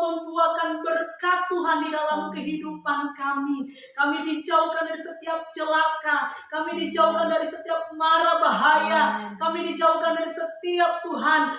membuahkan berkat Tuhan di dalam kehidupan kami. Kami dijauhkan dari setiap celaka, kami dijauhkan dari setiap mara bahaya, kami dijauhkan dari setiap Tuhan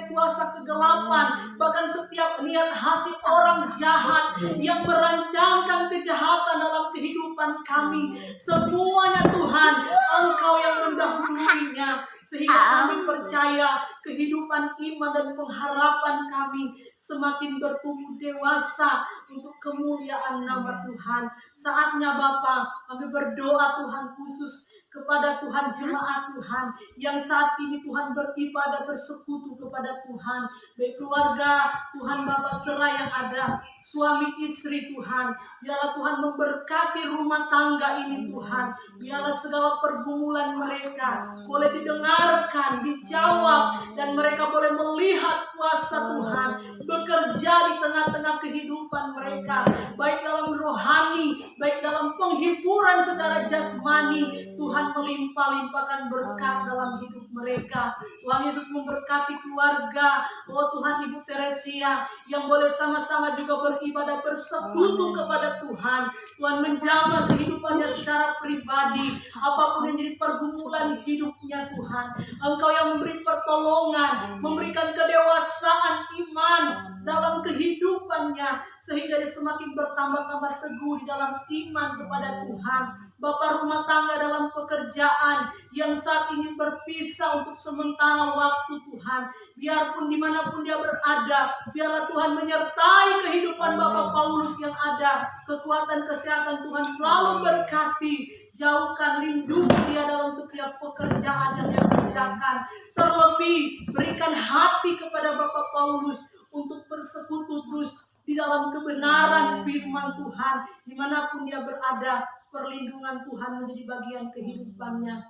kuasa kegelapan, bahkan setiap niat hati orang jahat yang merancangkan kejahatan dalam kehidupan kami, semuanya Tuhan, Engkau yang mendahuluinya, sehingga kami percaya kehidupan iman dan pengharapan kami semakin bertumbuh dewasa untuk kemuliaan nama Tuhan. Saatnya Bapa, kami berdoa Tuhan khusus kepada Tuhan jemaat Tuhan yang saat ini Tuhan beribadah bersekutu kepada Tuhan, baik keluarga Tuhan Bapak serai yang ada, suami istri Tuhan, biarlah Tuhan memberkati rumah tangga ini Tuhan, biarlah segala pergumulan mereka boleh didengarkan, dijawab, dan mereka boleh melihat kuasa Tuhan bekerja di tengah-tengah kehidupan mereka, baik dalam rohani, baik dalam penghiburan secara jasmani. Tuhan melimpah-limpahkan berkat dalam hidup mereka. Tuhan Yesus memberkati keluarga, oh Tuhan, Ibu Teresia yang boleh sama-sama juga beribadah bersekutu kepada Tuhan. Tuhan menjamah kehidupannya secara pribadi, apapun yang jadi pergumulan hidupnya Tuhan, Engkau yang memberi pertolongan, memberikan kedewasaan iman dalam kehidupannya, sehingga dia semakin bertambah-tambah teguh di dalam iman kepada Tuhan. Bapak rumah tangga dalam pekerjaan yang saat ini berpisah untuk sementara waktu Tuhan, biarpun dimanapun dia berada, biarlah Tuhan menyertai kehidupan Bapak Paulus yang ada, kekuatan kesehatan Tuhan selalu berkati, jauhkan, lindungi dia dalam setiap pekerjaan yang dia kerjakan. Terlebih berikan hati kepada Bapak Paulus untuk bersekutu terus di dalam kebenaran firman Tuhan, dimanapun dia berada. Perlindungan Tuhan menjadi bagian kehidupannya.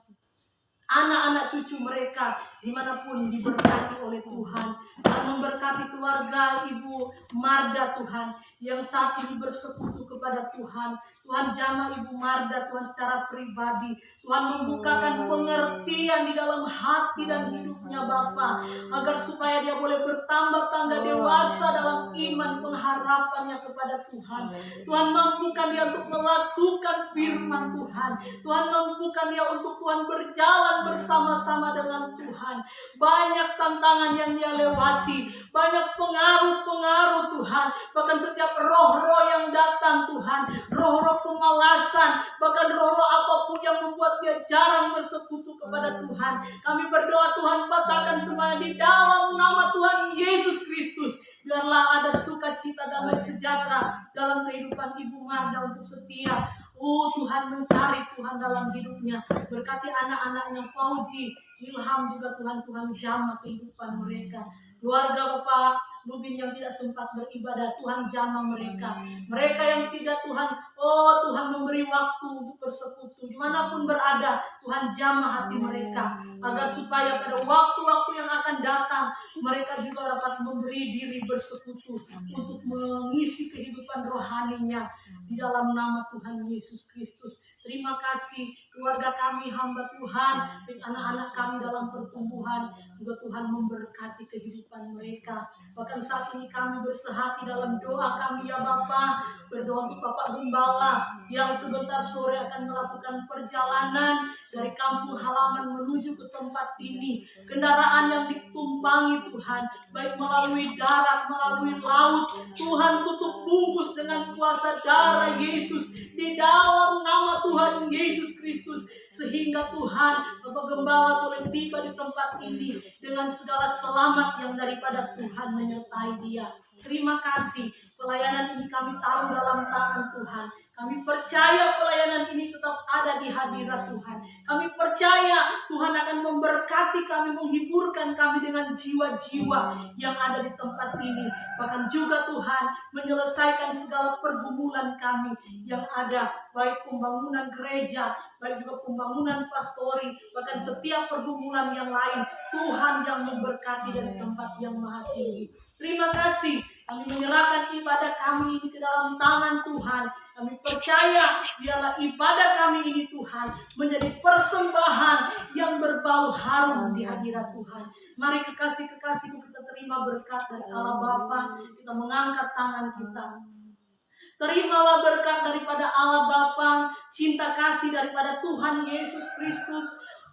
Anak-anak cucu mereka dimanapun diberkati oleh Tuhan. Dan memberkati keluarga Ibu Marda Tuhan, yang saat ini bersekutu kepada Tuhan. Tuhan jamah Ibu Marda Tuhan secara pribadi. Tuhan membukakan pengertian di dalam hati dan hidupnya Bapa, agar supaya dia boleh bertambah-tambah dewasa dalam iman pengharapannya kepada Tuhan. Tuhan mampukan dia untuk melakukan firman Tuhan. Tuhan mampukan dia untuk Tuhan berjalan bersama-sama dengan Tuhan. Banyak tantangan yang dia lewati, banyak pengaruh-pengaruh Tuhan, bahkan setiap roh-roh yang datang Tuhan, roh-roh pemalasan, bahkan roh-roh apapun yang membuat dia jarang bersekutu kepada Tuhan. Kami berdoa Tuhan, patahkan semuanya di dalam nama Tuhan Yesus Kristus. Biarlah ada sukacita, damai sejahtera dalam kehidupan Ibu Marda untuk setia. Oh Tuhan, mencari Tuhan dalam hidupnya. Berkati anak-anaknya Fauji, Ilham juga Tuhan, Tuhan jamah kehidupan mereka. Keluarga Bapak Lubin yang tidak sempat beribadah, Tuhan jamah mereka. Mereka yang tidak Tuhan, oh Tuhan memberi waktu untuk bersekutu. Dimanapun berada, Tuhan jamah hati mereka. Agar supaya pada waktu-waktu yang akan datang, mereka juga dapat memberi diri bersekutu untuk mengisi kehidupan rohaninya. Di dalam nama Tuhan Yesus Kristus. Terima kasih keluarga kami, hamba Tuhan, dan anak-anak kami dalam pertumbuhan. Juga Tuhan memberkati kehidupan mereka. Bahkan saat ini kami bersehati dalam doa kami ya Bapa, berdoa untuk Bapak Gembala yang sebentar sore akan melakukan perjalanan dari kampung halaman menuju ke tempat ini. Kendaraan yang ditumpangi Tuhan, baik melalui darat, melalui laut, Tuhan tutup bungkus dengan kuasa darah Yesus di dalam nama Tuhan Yesus Kristus, sehingga Tuhan Bapak Gembala boleh tiba di tempat ini dengan segala selamat yang daripada Tuhan menyertai dia. Terima kasih, pelayanan ini kami taruh dalam tangan Tuhan. Kami percaya pelayanan ini tetap ada di hadirat Tuhan. Kami percaya Tuhan akan memberkati kami, menghiburkan kami dengan jiwa-jiwa yang ada di tempat ini. Bahkan juga Tuhan menyelesaikan segala pergumulan kami yang ada, baik pembangunan gereja, baik juga pembangunan pastori, bahkan setiap pergumulan yang lain. Tuhan yang memberkati dari tempat yang maha tinggi. Terima kasih, kami menyerahkan ibadah kami ini ke dalam tangan Tuhan. Kami percaya biarlah ibadah kami ini Tuhan menjadi persembahan yang berbau harum di hadirat Tuhan. Mari kekasih-kekasihku, kita terima berkat dari Allah Bapa. Kita mengangkat tangan kita. Terimalah berkat daripada Allah Bapa, cinta kasih daripada Tuhan Yesus Kristus,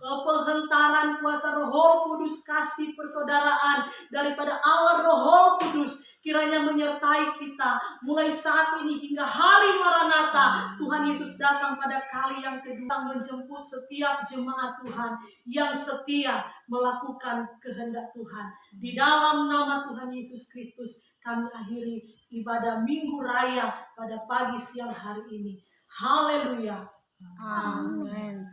penghentaran kuasa Roh Kudus, kasih persaudaraan daripada nama Tuhan Yesus Kristus kami akhiri ibadah Minggu Raya pada pagi siang hari ini. Haleluya. Amin.